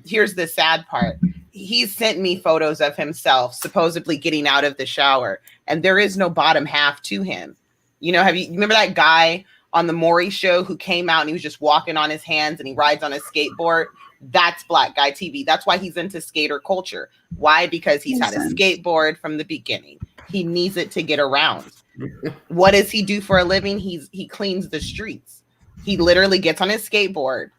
Here's the sad part. He sent me photos of himself supposedly getting out of the shower, and there is no bottom half to him. You know, you remember that guy on the Maury show who came out and he was just walking on his hands and he rides on a skateboard? That's Black Guy TV. That's why he's into skater culture. Why? Because he's had a skateboard from the beginning. He needs it to get around. What does he do for a living? He cleans the streets. He literally gets on his skateboard,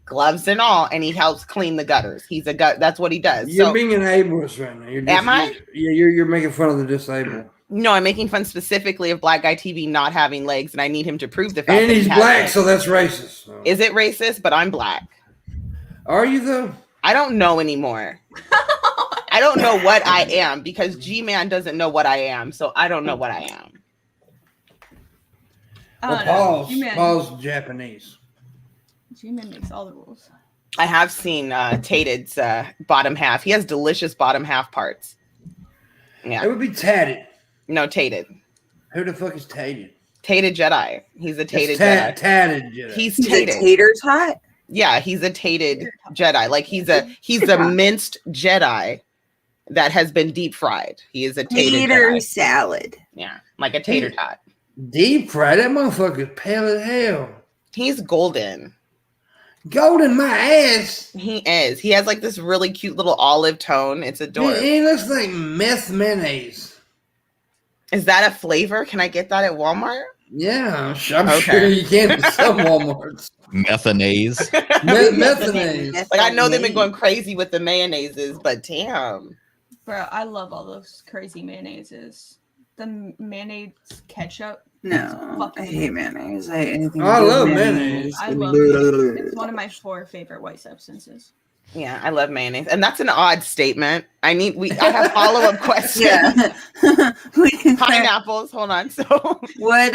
gloves and all, and he helps clean the gutters. He's a gut. That's what he does. You're being an ableist right now. Am I? You're making fun of the disabled. No, I'm making fun specifically of Black Guy TV not having legs, and I need him to prove the fact. And he's black, so that's racist. So. Is it racist? But I'm black. Are you though? I don't know anymore. I don't know what I am because G-Man doesn't know what I am, so I don't know what I am. Well, Paul's Japanese. G-Man makes all the rules. I have seen Tated's bottom half. He has delicious bottom half parts. Yeah, it would be Tatted. No, Tated. Who the fuck is Tated? Tated Jedi. He's a Tated Jedi. Tatted Jedi. He's Tated. Tater tot? Yeah, he's a Tated Jedi. Like he's a minced Jedi that has been deep fried. He is a tater salad. Yeah, like a tater tot. Deep fried? That motherfucker's pale as hell. He's golden. Golden my ass. He is. He has like this really cute little olive tone. It's adorable. He looks like meth mayonnaise. Is that a flavor? Can I get that at Walmart? Yeah, I'm sure you can at some Walmarts. Methanase. Methanase. Like I know they've been going crazy with the mayonnaises, but damn. Bro, I love all those crazy mayonnaises. The mayonnaise ketchup. No, I hate mayonnaise. I love mayonnaise. I love it. It's one of my 4 favorite white substances. Yeah, I love mayonnaise, and that's an odd statement. I have follow-up questions. Yeah. Pineapples. Hold on. So what?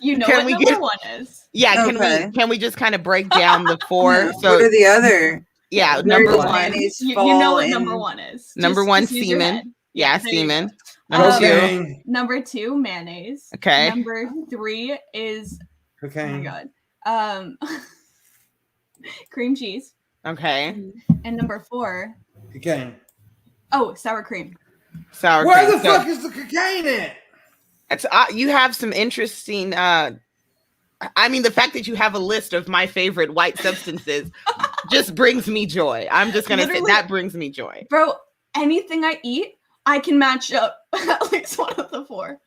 You know what number 1 is? Yeah. Can we just kind of break down the 4? So what are the other? Yeah, number 1. You know what number 1 is. Number 1, semen. Yeah, semen. Number 2, mayonnaise. Okay. Number 3 is cocaine. Oh my god. Cream cheese. Okay. And number 4. Cocaine. Oh, sour cream. Sour Where cream. the fuck is the cocaine at? It's you have some interesting the fact that you have a list of my favorite white substances just brings me joy. I'm just gonna say that brings me joy. Bro, anything I eat, I can match up at least one of the 4.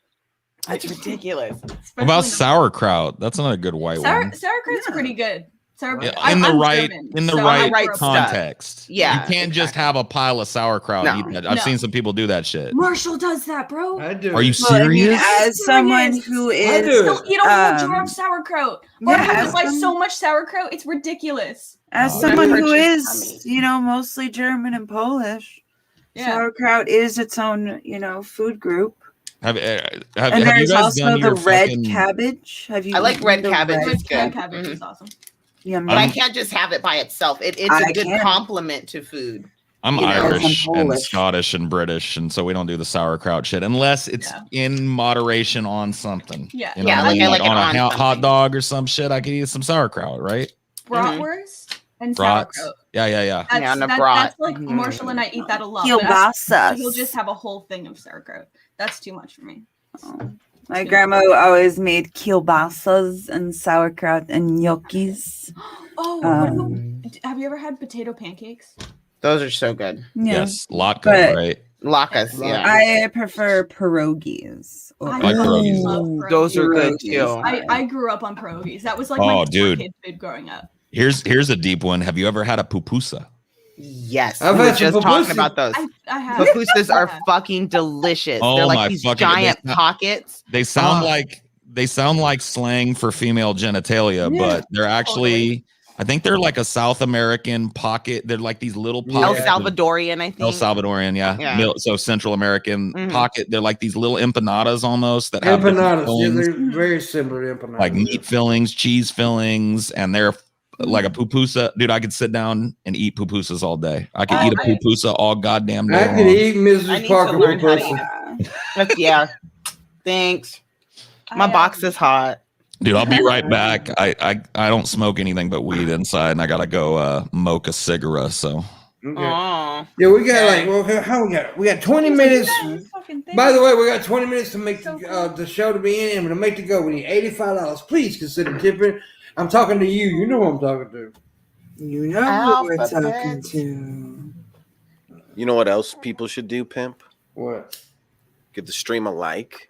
That's ridiculous. What about sauerkraut? That's another good white one. Sauerkraut's pretty good. In the right context. Stuff. Yeah, you can't just have a pile of sauerkraut and eat that. I've seen some people do that shit. Marshall does that, bro. I do. Are you serious? As someone who is, he'll eat a whole jar of sauerkraut. Marshall buys so much sauerkraut, it's ridiculous. As someone who is, mostly German and Polish, sauerkraut is its own, food group. Have there's you guys also done the your red fucking... cabbage. I like red cabbage. It's good. Red cabbage is awesome. But I can't just have it by itself. It's a good complement to food. I'm Irish and Scottish and British, and so we don't do the sauerkraut shit unless it's in moderation on something. Yeah, like on a hot dog or some shit. I could eat some sauerkraut, right? Bratwurst and Brats. sauerkraut. Yeah. That's like Marshall and I eat that a lot. He'll just have a whole thing of sauerkraut. That's too much for me. My grandma always made kielbasas and sauerkraut and gnocchis. Have you ever had potato pancakes? Those are so good. Yeah. Yes, latke, right? Latkes, yeah. I prefer pierogies. I like pierogies. Those are good too. I grew up on pierogies. That was like my kid food growing up. Here's a deep one. Have you ever had a pupusa? Yes, I've we were just talking about those. I have. Pupusas are fucking delicious. Oh, they're like my these fucking- giant pockets. They sound like slang for female genitalia, but they're actually I think they're like a South American pocket. They're like these little pockets. El Salvadorian, I think. El Salvadorian, yeah. So Central American pocket. They're like these little empanadas almost that have empanadas. Yeah, they're very similar to empanadas. Like meat fillings, cheese fillings, and they're like a pupusa. Dude, I could sit down and eat pupusas all day. I could eat a pupusa all goddamn day. I could eat Mrs. Parker pupusa. Yeah. Thanks. My box is hot. Dude, I'll be right back. I don't smoke anything but weed inside, and I gotta go mocha cigarette. So. Okay. Oh, Yeah, we got like, well, how we got? We got 20 minutes. By the way, we got 20 minutes to make the show to be in, and to make the go, we need $85. Please consider tipping. I'm talking to you. You know who I'm talking to. You know who we're talking to. You know what else people should do, Pimp? What? Give the stream a like.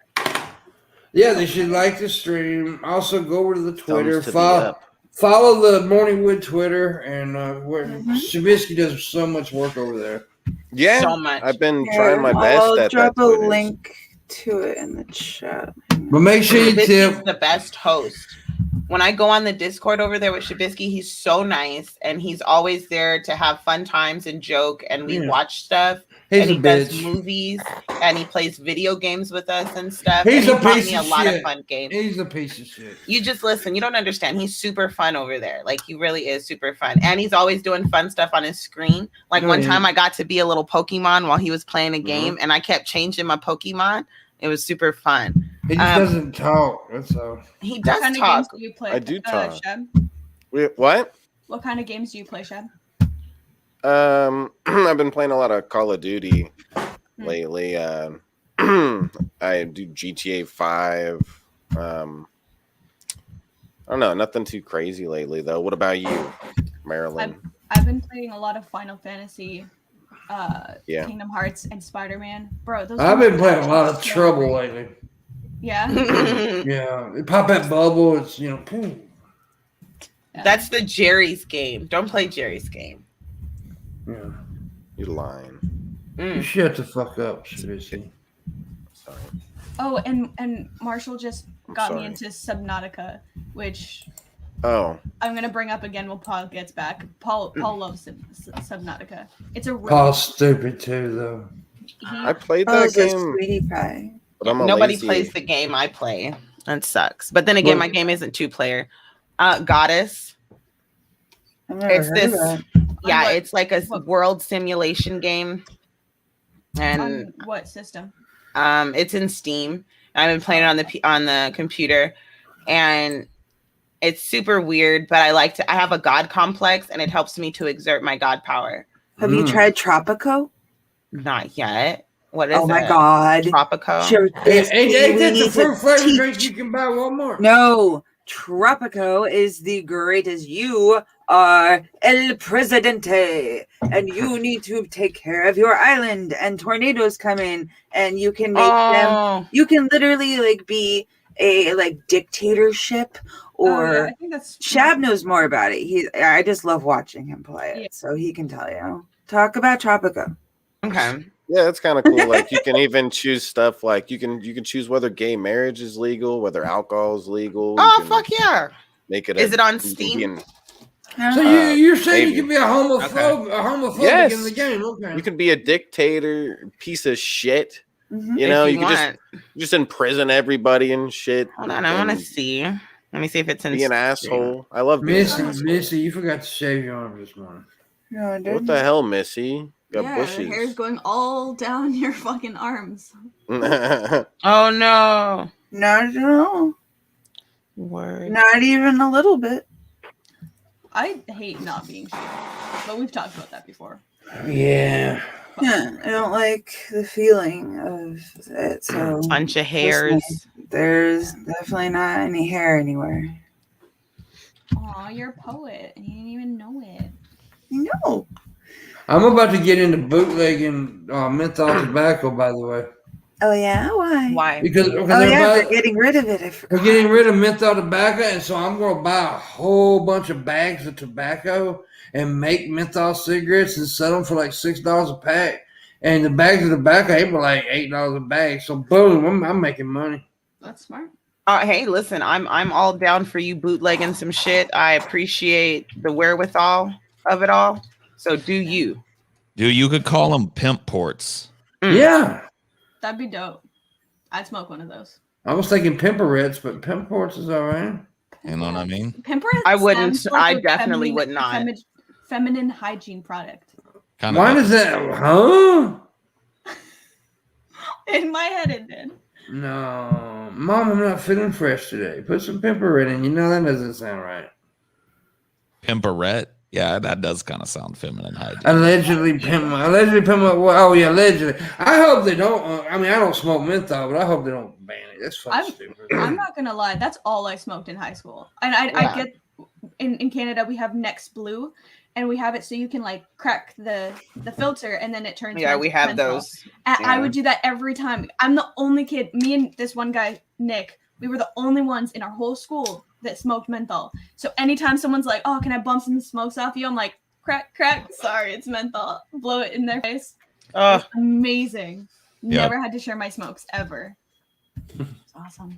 Yeah, they should like the stream. Also, go over to the Twitter. Thumbs to the up. Follow the Morningwood Twitter, and where Shabisky does so much work over there. Yeah, so much. I've been trying my best I'll at drop that. a link to it in the chat. But make sure you tip. Shabisky's the best host. When I go on the Discord over there with Shabisky, he's so nice, and he's always there to have fun times and joke, and we watch stuff. He's and he a does bitch. movies, and he plays video games with us and stuff. He's and a taught piece me of a lot shit. of fun games. He's a piece of shit. You just listen. You don't understand. He's super fun over there. Like, he really is super fun. And he's always doing fun stuff on his screen. Like, one time I got to be a little Pokemon while he was playing a game, and I kept changing my Pokemon. It was super fun. He just doesn't talk. That's all. He does What kind talk. of games do you play? I do talk. Shab? Wait, what? What kind of games do you play, Shab? I've been playing a lot of Call of Duty lately. I do GTA 5. I don't know, nothing too crazy lately though. What about you, Marilyn? I've been playing a lot of Final Fantasy, Yeah. Kingdom Hearts, and Spider-Man. Bro, those I've are been playing a lot of Trouble lately. Yeah. Yeah, they pop that bubble. It's boom. That's the Jerry's game. Don't play Jerry's game. Yeah. You're lying. You shut the fuck up, Shabisky. Sorry. Oh, and Marshall just got me sorry. into Subnautica, which Oh, I'm gonna bring up again when Paul gets back. Paul loves Subnautica. It's a really Paul's stupid too, though. I played that game, Sweetie pie. but I'm a Nobody lazy. plays the game I play. That sucks. But then again, my game isn't 2-player. Goddess. I've never It's heard this. of that. Yeah, What? it's like a world simulation game, and on what system? it's in Steam. I've been playing it on the computer, and it's super weird. But I have a god complex, and it helps me to exert my god power. Have you tried Tropico? Not yet. What is Oh my it? god. Tropico. Sure, Ain't we that the need to fruit flavor teach- drink you can buy at Walmart? No, Tropico is the greatest. You are El Presidente, and you need to take care of your island. And tornadoes come in, and you can make them. You can literally be a dictatorship, or I think that's Shab knows more about it. I just love watching him play it, so he can tell you. Talk about Tropico. Okay. Yeah, it's kind of cool. Like you can even choose stuff like you can choose whether gay marriage is legal, whether alcohol is legal. Oh fuck yeah! Make it. Is it on Steam? So you're saying maybe. you can be a homophobe Yes. in the game? Okay. You can be a dictator, piece of shit. Mhm. You know, If you you can just imprison everybody and shit. Hold on, I want to and see. Let me see if it's in. be an asshole. I love being an asshole. Missy, you forgot to shave your arms this morning. No, I What the hell, Missy? Got yeah, the hair's bushes. going all down your fucking arms. Oh no! Not at all. Word. Not even a little bit. I hate not being shaved, but we've talked about that before. Yeah. Yeah, I don't like the feeling of it. So Bunch of hairs. there's definitely not any hair anywhere. Aw, you're a poet, and you didn't even know it. No. I'm about to get into bootlegging menthol tobacco, by the way. Oh yeah, why? Why? Because they're getting rid of it. I forgot. we're getting rid of menthol tobacco, and so I'm going to buy a whole bunch of bags of tobacco and make menthol cigarettes and sell them for like $6 a pack. And the bags of tobacco, they were like $8 a bag. So boom, I'm making money. That's smart. Hey, listen, I'm all down for you bootlegging some shit. I appreciate the wherewithal of it all. So do you? Dude, you could call them pimp ports. Yeah. That'd be dope. I'd smoke one of those. I was thinking Pimperettes, but Pimp Ports is all right. You know what I mean? Pimperettes. I wouldn't. stands for I the definitely would not. Feminine hygiene product. Why does that? Huh? In my head, it did. No, Mom, I'm not feeling fresh today. Put some pepper in, and you know that doesn't sound right. Pimperette? Yeah, that does kind of sound feminine. Allegedly pimp. Oh yeah, allegedly. I hope they don't. I mean, I don't smoke menthol, but I hope they don't ban it. That's fucking stupid. I'm not gonna lie. That's all I smoked in high school, and I get in Canada we have Next Blue, and we have it so you can like crack the filter, and then it turns. Yeah, we have menthol. those. I would do that every time. I'm the only kid. Me and this one guy, Nick. We were the only ones in our whole school that smoked menthol. So anytime someone's like, "Oh, can I bump some smokes off you?" I'm like, "Crack, crack." Sorry, it's menthol. Blow it in their face. It's amazing. Never had to share my smokes ever. It's awesome.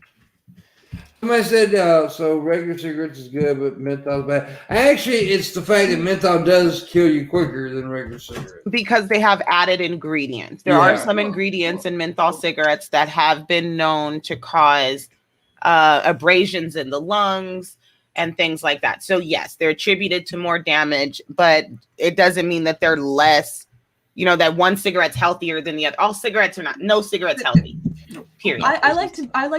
Somebody said so regular cigarettes is good, but menthol is bad. Actually, it's the fact that menthol does kill you quicker than regular cigarettes because they have added ingredients. There are some ingredients in menthol cigarettes that have been known to cause abrasions in the lungs and things like that. So yes, they're attributed to more damage, but it doesn't mean that they're less, that one cigarette's healthier than the other. All cigarettes are not. No cigarette's healthy. Period. I like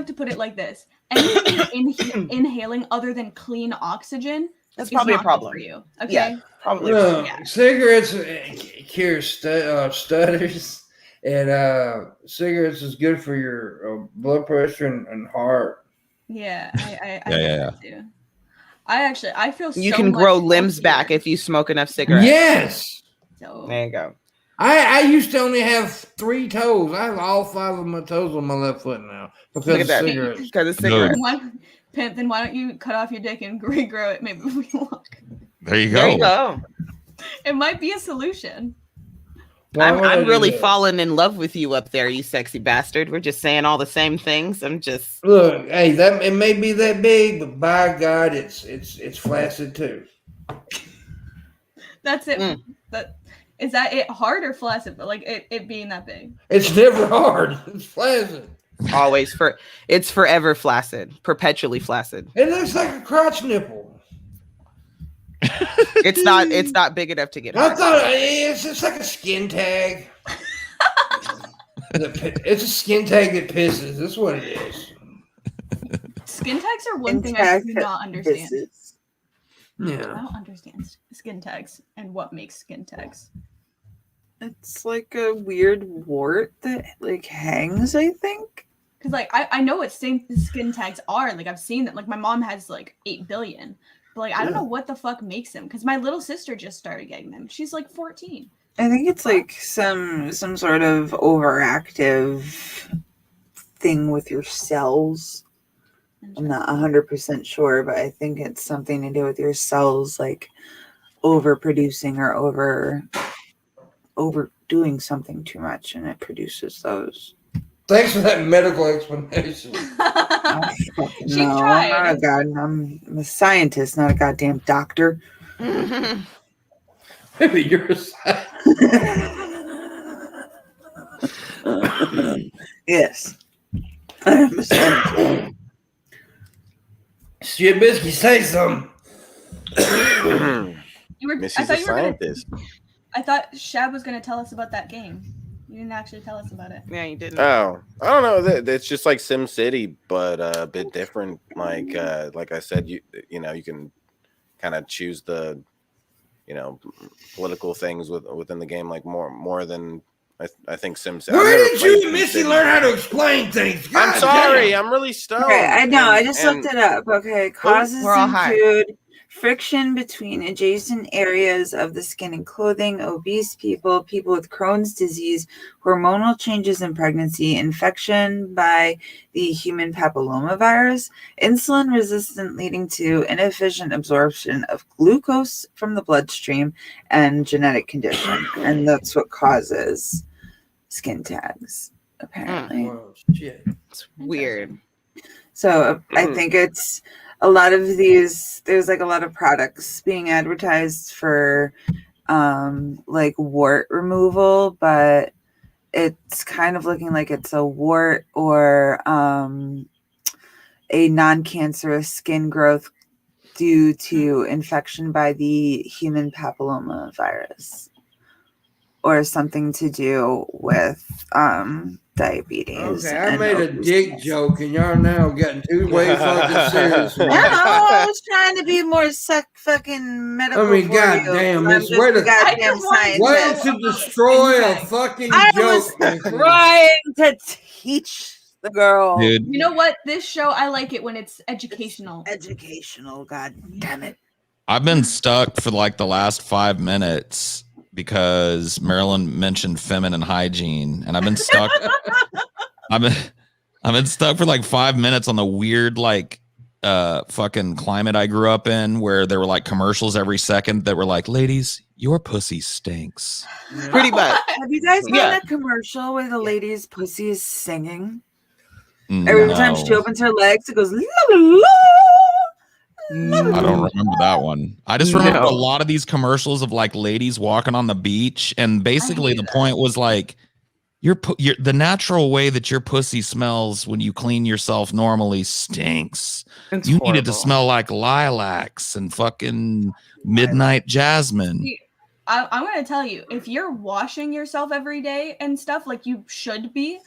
to put it like this. Anything inhaling other than clean oxygen, that's probably a problem for you. Okay. Yeah, probably. Cigarettes cure stutters, and cigarettes is good for your blood pressure and heart. Yeah, I do. I feel you can grow limbs back if you smoke enough cigarettes. Yes. So there you go. I used to only have 3 toes. I have all 5 of my toes on my left foot now because of cigarettes. Because of cigarettes. Then why don't you cut off your dick and regrow it? Maybe we walk. There you go. There you go. It might be a solution. I'm really falling in love with you up there, you sexy bastard. We're just saying all the same things. I'm just look. Hey, that it may be that big, but by God, it's flaccid too. That's it. Is that it hard or flaccid? But like it being that big. It's never hard. It's flaccid. Always it's forever flaccid, perpetually flaccid. It looks like a crotch nipple. It's not big enough to get hard. I thought it's like a skin tag. It's a skin tag that pisses. That's what it is. Skin tags are one thing I do not understand. Yeah. I don't understand skin tags and what makes skin tags. It's like a weird wart that like hangs, I think. Because like I know what skin tags are. Like I've seen that. Like my mom has like 8 billion. But like I don't know what the fuck makes them. Because my little sister just started getting them. She's like 14. I think it's like some sort of overactive thing with your cells. I'm not 100% sure, but I think it's something to do with your cells like overproducing or overdoing something too much, and it produces those. Thanks for that medical explanation. No, I'm a scientist, not a goddamn doctor. Maybe you're a scientist. Yes, I'm a scientist. Shabisky, say something. Missy's a scientist. I thought Shab was going to tell us about that game. You didn't actually tell us about it. Yeah, you didn't. Oh, I don't know. It's just like Sim City, but a bit different. Like I said, you can kind of choose the, political things within the game, like more than I think Sim City. Where did you and Missy learn how to explain things? I'm sorry, I'm really stoned. Okay, I know. I just looked it up. Okay, causes include friction between adjacent areas of the skin and clothing, obese people, people with Crohn's disease, hormonal changes in pregnancy, infection by the human papillomavirus, insulin resistant leading to inefficient absorption of glucose from the bloodstream, and genetic condition. And that's what causes skin tags, apparently. Oh, shit. It's weird. So I think it's a lot of these, there's like a lot of products being advertised for like wart removal, but it's kind of looking like it's a wart or a non-cancerous skin growth due to infection by the human papilloma virus. or something to do with diabetes. Okay, I made a dick joke, and y'all now getting too way fucking serious. No, I was trying to be more fucking medical. I mean, for goddamn, you, it's way to goddamn scientist. way to destroy a fucking joke. I was trying to teach the girl. Dude. You know what? This show, I like it when it's educational. Educational, god damn it. I've been stuck for like the last 5 minutes because Marilyn mentioned feminine hygiene, and I've been stuck. I've been stuck for like 5 minutes on the weird like fucking climate I grew up in, where there were like commercials every second that were like, "Ladies, your pussy stinks." Pretty much. Have you guys seen that commercial where the lady's pussy is singing? Every time she opens her legs, it goes la la la. I don't remember that one. I just remember a lot of these commercials of like ladies walking on the beach, and basically the point was like, the natural way that your pussy smells when you clean yourself normally stinks. You need it to smell like lilacs and fucking midnight jasmine. I'm gonna tell you, if you're washing yourself every day and stuff like you should be,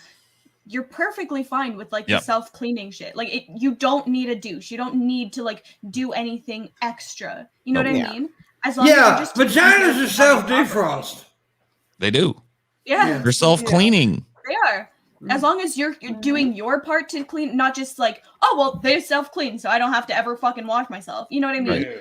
you're perfectly fine with like the self-cleaning shit. Like you don't need a douche. You don't need to like do anything extra. You know what I mean? As long as you're just vaginas are self-defrost. They do. Yeah. They're self-cleaning. They are. As long as you're doing your part to clean, not just like, oh well, they self-clean, so I don't have to ever fucking wash myself. You know what I mean? Right.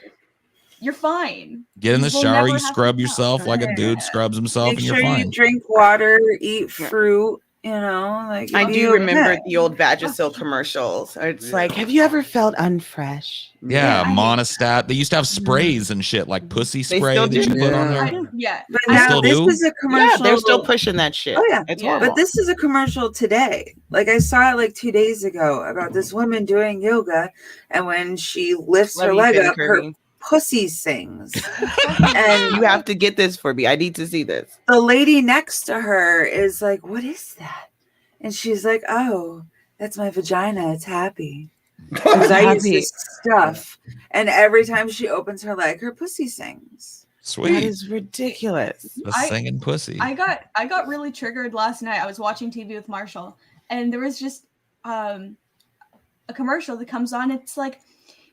You're fine. Get in the shower, you scrub yourself like a dude scrubs himself, and you're fine. You drink water, eat fruit. You know, like I do remember the old Vagisil commercials. It's like, have you ever felt unfresh? Yeah, Monistat. They used to have sprays and shit, like pussy spray that you put on there. But now this is a commercial. Yeah, they're still pushing that shit. Oh yeah, it's horrible. But this is a commercial today. Like I saw it like 2 days ago about this woman doing yoga, and when she lifts her leg up, her pussy sings. And you have to get this for me. I need to see this. The lady next to her is like, "What is that?" And she's like, "Oh, that's my vagina. It's happy. Because I use this stuff." And every time she opens her leg, her pussy sings. Sweet. That is ridiculous. The singing pussy. I got really triggered last night. I was watching TV with Marshall, and there was just a commercial that comes on. It's like,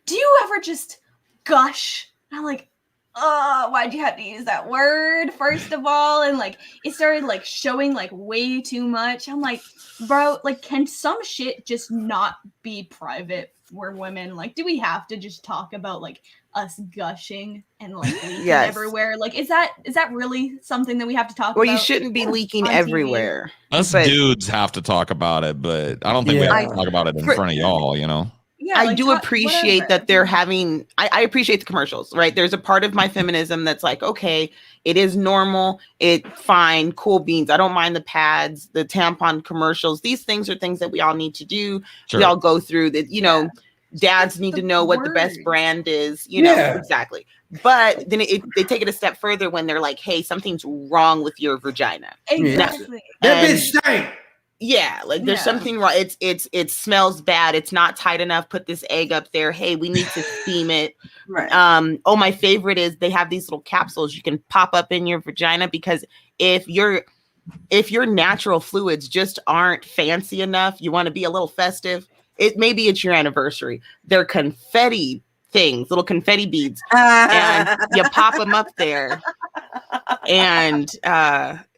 "Do you ever just gush?" And I'm like, why'd you have to use that word first of all? And like it started like showing like way too much. I'm like, bro, like can some shit just not be private for women? Like, do we have to just talk about like us gushing and like leaking everywhere? Like, is that really something that we have to talk about? Well, you shouldn't be leaking everywhere. Us dudes have to talk about it, but I don't think we have to talk about it in front of y'all, you know? Yeah, I do appreciate that they're having, I appreciate the commercials, right? There's a part of my feminism that's like, okay, it is normal. It's fine. Cool beans. I don't mind the pads, the tampon commercials. These things are things that we all need to do. Sure. We all go through that, you know, dads need to know what the best brand is, you know, exactly. But then they take it a step further when they're like, hey, something's wrong with your vagina. Exactly. That bitch stank. Yeah, like there's something wrong. It smells bad. It's not tight enough. Put this egg up there. Hey, we need to steam it. Right. My favorite is they have these little capsules you can pop up in your vagina, because if your natural fluids just aren't fancy enough, you want to be a little festive. Maybe it's your anniversary. They're confetti things, little confetti beads, and you pop them up there, and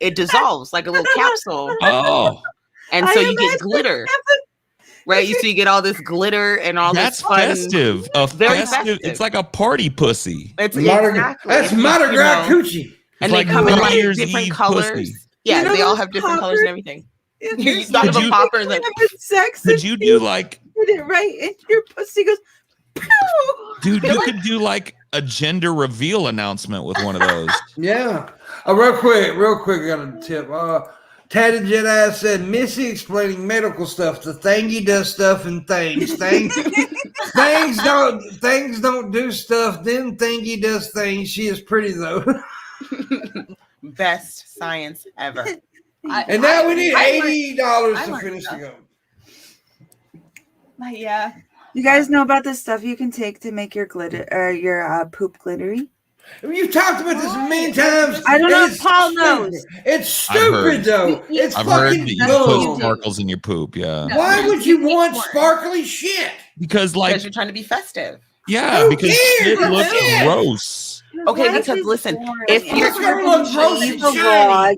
it dissolves like a little capsule. Oh. And so you get glitter, right? So you get all this glitter and all this fun. Festive. Very festive. It's like a party pussy. It's that's Mardi Gras coochie. And they come in like different colors. Pussy. Yeah, they all have different colors and everything. You thought of a popper and like, could you do like put it right into your pussy? Goes, dude, you could do like a gender reveal announcement with one of those. Yeah. Real quick, I got a tip. Tatted Jedi said, Missy explaining medical stuff. The thingy does stuff and things. Things don't do stuff. Then thingy does things. She is pretty though. Best science ever. And now we need $80 to finish the go. Yeah. You guys know about this stuff you can take to make your glitter or your poop glittery? You've talked about this many times. I don't know if Paul knows. It's stupid, though. It's I've heard fucking that you dumb. put sparkles in your poop. Yeah. No. Why would you want sparkly shit? Because you're trying to be festive. Yeah, because shit looks gross. Okay, because listen, if you're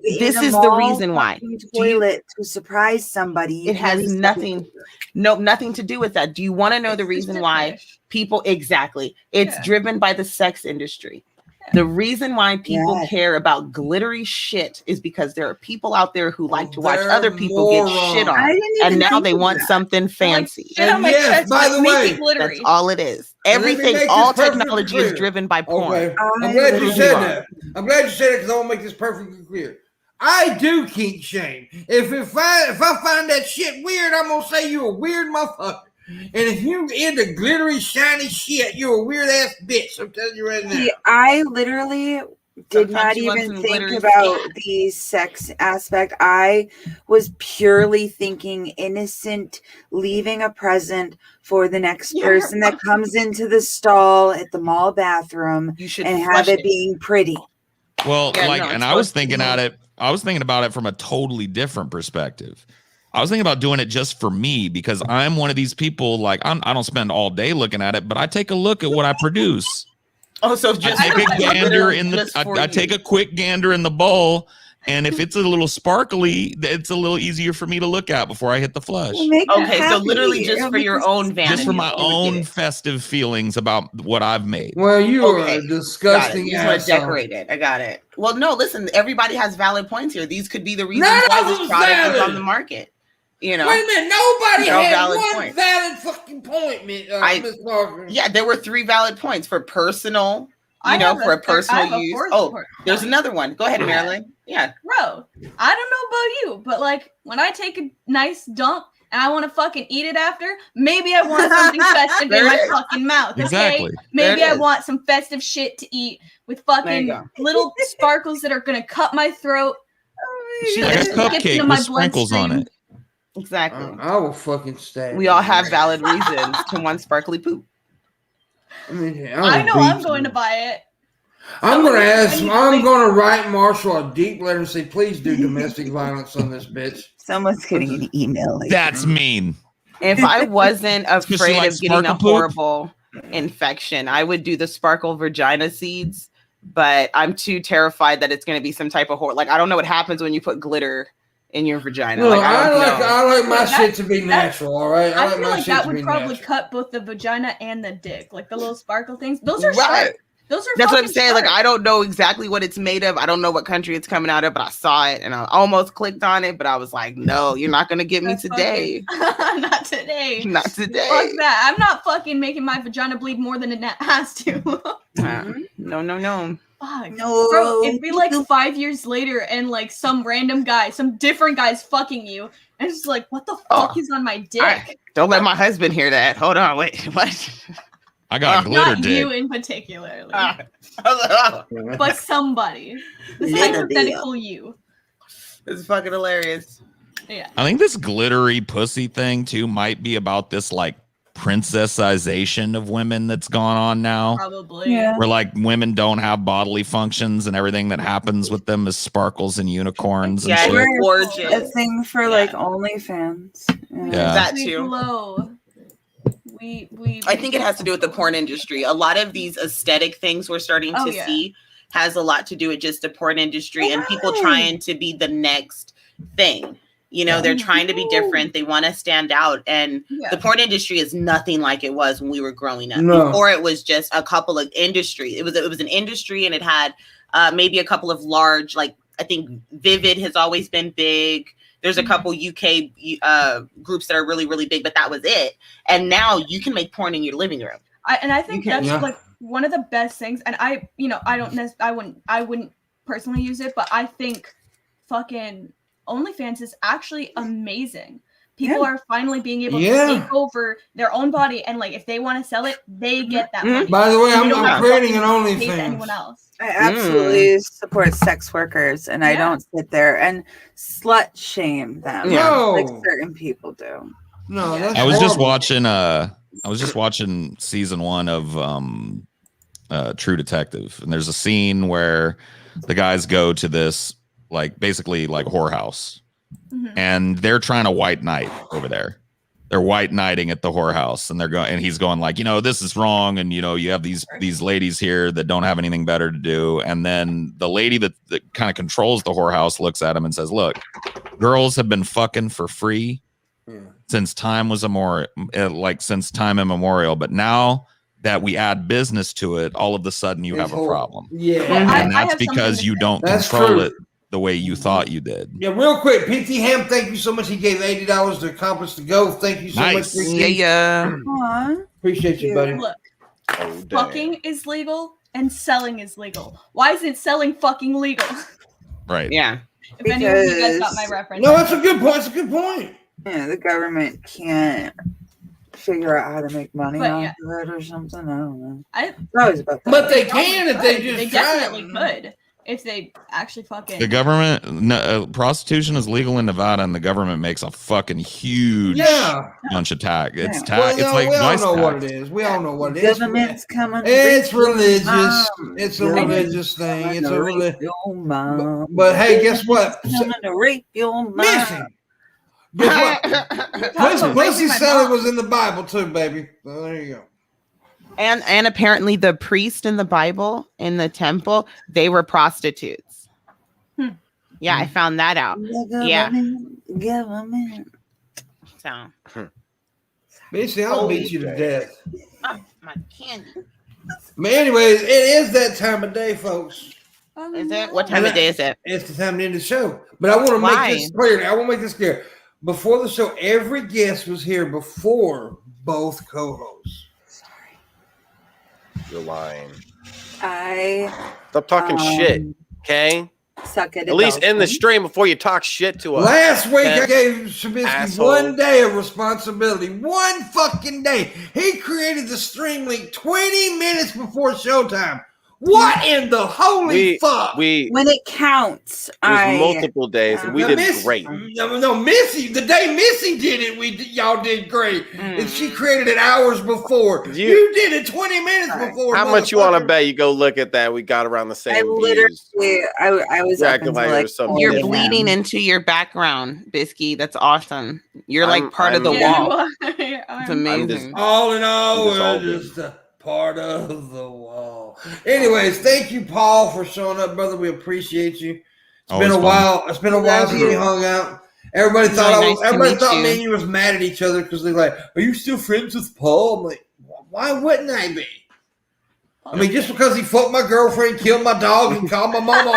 this is the reason why. Toilet to surprise somebody. It has nothing to do with that. Do you want to know the reason why people it's driven by the sex industry. The reason why people care about glittery shit is because there are people out there who like to watch other people get shit on, and now they want something fancy. Yes, by the way, that's all it is. Everything, all technology is driven by porn. Okay. I'm glad you said that. I'm glad you said it because I want to make this perfectly clear. I do kink shame. If I find that shit weird, I'm gonna say you're a weird motherfucker. And if you're into glittery, shiny shit, you're a weird ass bitch. I'm telling you right now. See, I literally did not even think about the sex aspect. I was purely thinking innocent, leaving a present for the next person that comes into the stall at the mall bathroom and have it being pretty. Well, I was thinking about it from a totally different perspective. I was thinking about doing it just for me because I'm one of these people. I don't spend all day looking at it, but I take a look at what I produce. Oh, so just I take a gander I take a quick gander in the bowl, and if it's a little sparkly, it's a little easier for me to look at before I hit the flush. Okay, so literally just for your own vanity, just for my own festive feelings about what I've made. Well, you are a disgusting. You want to decorate it. I got it. Well, no, listen, everybody has valid points here. These could be the reasons why this product is on the market. You know, wait a minute. Nobody had one point. valid fucking point, Miss Parker. Yeah, there were 3 valid points for personal. For a personal use. There's another one. Go ahead, Marilyn. Yeah, bro. I don't know about you, but when I take a nice dump and I want to fucking eat it after, maybe I want something festive in my fucking mouth. Okay? Exactly. Maybe I want some festive shit to eat with fucking little sparkles that are gonna cut my throat. Like a cupcake with sprinkles on it. Exactly. I will fucking stay. We all have valid reasons to want sparkly poop. I know I'm going to buy it. I'm going to write Marshall a deep letter and say, please do domestic violence on this bitch. Someone's getting an email. That's mean. If I wasn't afraid of getting a horrible infection, I would do the sparkle vagina seeds, but I'm too terrified that it's going to be some type of I don't know what happens when you put glitter in your vagina. No, I like my shit to be natural, all right? I feel like that would probably cut both the vagina and the dick. Like the little sparkle things. Those are sharp. That's what I'm saying. Sharp. I don't know exactly what it's made of. I don't know what country it's coming out of, but I saw it and I almost clicked on it, but I was like, no, you're not going to get me today. Not today. Not today. Fuck that. I'm not fucking making my vagina bleed more than it has to. No. Fuck. No. Bro, it'd be 5 years later and some random guy, some different guy's fucking you. And it's just what the fuck is on my dick? Don't let my husband hear that. Hold on. Wait. What? I got a glitter dick. Not you in particular. But somebody. This is hypothetical you. This is fucking hilarious. Yeah. I think this glittery pussy thing too might be about this princessization of women that's gone on now. Probably. Yeah. Where women don't have bodily functions and everything that happens with them is sparkles and unicorns and shit. It's gorgeous. A thing for OnlyFans. Yeah. That too. I think it has to do with the porn industry. A lot of these aesthetic things we're starting to see has a lot to do with just the porn industry and people trying to be the next thing. They're trying to be different. They want to stand out. And the porn industry is nothing like it was when we were growing up. No. Before it was just a couple of industries. It was an industry and it had maybe a couple of large, I think Vivid has always been big. There's a couple UK groups that are really, really big, but that was it. And now you can make porn in your living room. I think that's one of the best things. And I wouldn't personally use it, but I think fucking OnlyFans is actually amazing. People are finally being able to take over their own body, and if they want to sell it, they get that money. By the way, I'm creating an OnlyFans. Anyone else? I absolutely support sex workers, and I don't sit there and slut shame them like certain people do. No, that's I was just watching season 1 of True Detective, and there's a scene where the guys go to this basically whorehouse, and they're trying to white knight over there. They're white knighting at the whorehouse, and he's going like, this is wrong, and you have these ladies here that don't have anything better to do. And then the lady that kind of controls the whorehouse looks at him and says, "Look, girls have been fucking for free since time immemorial, but now that we add business to it, all of a sudden you have a problem." Yeah, and that's because you don't control it the way you thought you did. Yeah, real quick, PT Ham, thank you so much. He gave $80 to accomplish the goal. Thank you so much. Yeah. Appreciate you, buddy. Look, fucking is legal and selling is legal. Why isn't selling fucking legal? Right. Yeah. If any of you guys got my reference. No, that's a good point. That's a good point. Yeah, the government can't figure out how to make money off of it or something. I don't know. It's always about that. But they can if they just They definitely could. If they actually fucking the government, prostitution is legal in Nevada, and the government makes a fucking huge bunch of tax. It's tax. Well, it's we all know what tax. it is. We all know what it is. Government's coming. It's religious. It's a religious thing. It's a religious. But hey, guess what? Coming to rape your mom. Guess what? Pussy selling was in the Bible too, baby. So there you go. And apparently the priest in the Bible in the temple, they were prostitutes. Yeah, I found that out. Government. So Missy, I'll beat you to death. Oh, my candy. But anyways, it is that time of day, folks. Is it? What time of day is it? It's the time to end the show. But I want to make this clear. I want to make this clear. Before the show, every guest was here before both co-hosts. You're lying. Stop talking shit, okay? Suck it. At least end the stream before you talk shit to us. Last week I gave Shabisky 1 day of responsibility. 1 fucking day. He created the stream link 20 minutes before showtime. What in the holy fuck? When it counts, it was multiple days, and we did great. No, Missy. The day Missy did it, y'all did great. And she created it hours before. You did it 20 minutes before. How much you want to bet? You go look at that. We got around the same. I was acting like you're bleeding into your background, Bisky. That's awesome. You're like part of the wall. It's amazing. All in all, we're just a part of the wall. Anyways, thank you, Paul, for showing up, brother. We appreciate you. It's been a while. It's been a while since we hung out. Everybody thought me and you was mad at each other because they're like, "Are you still friends with Paul?" I'm like, "Why wouldn't I be?" I mean, just because he fucked my girlfriend, killed my dog, and called my mama a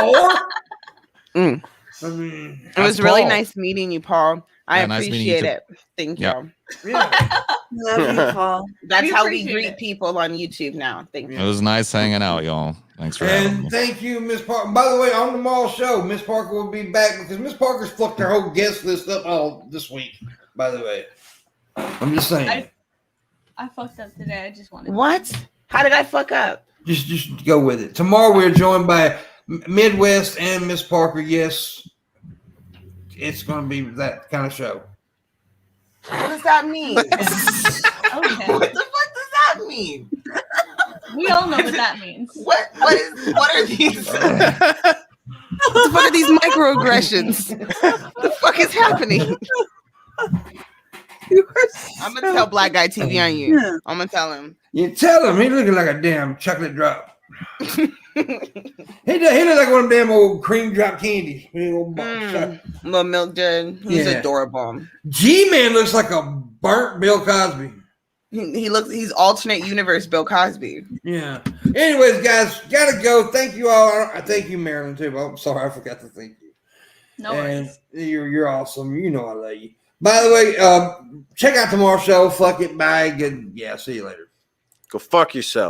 whore. I mean, it was really nice meeting you, Paul. I appreciate it. Thank you. Yeah. Love you, Paul. That's how we greet people on YouTube now. Thank you. It was nice hanging out, y'all. Thanks for having me. Thank you, Miss Parker. By the way, on tomorrow's show, Miss Parker will be back because Miss Parker's fucked her whole guest list up all this week. By the way, I'm just saying. I fucked up today. I just wanted. What? How did I fuck up? Just go with it. Tomorrow we're joined by Midwest and Miss Parker. Yes, it's going to be that kind of show. What does that mean? Okay. What the fuck does that mean? We all know what that means. What are these? What the fuck are these microaggressions? The fuck is happening? I'm gonna tell Black Guy TV on you. I'm gonna tell him. You tell him he's looking like a damn chocolate drop. he look like one of them damn old cream drop candies. Little milk dud. He's adorable. G-Man looks like a burnt Bill Cosby. He's alternate universe Bill Cosby. Yeah. Anyways, guys, gotta go. Thank you all. I thank you, Marilyn, too. I'm sorry I forgot to thank you. No worries. You're awesome. You know I love you. By the way, check out tomorrow's show. Fuck it. Bye. Good. Yeah. See you later. Go fuck yourself.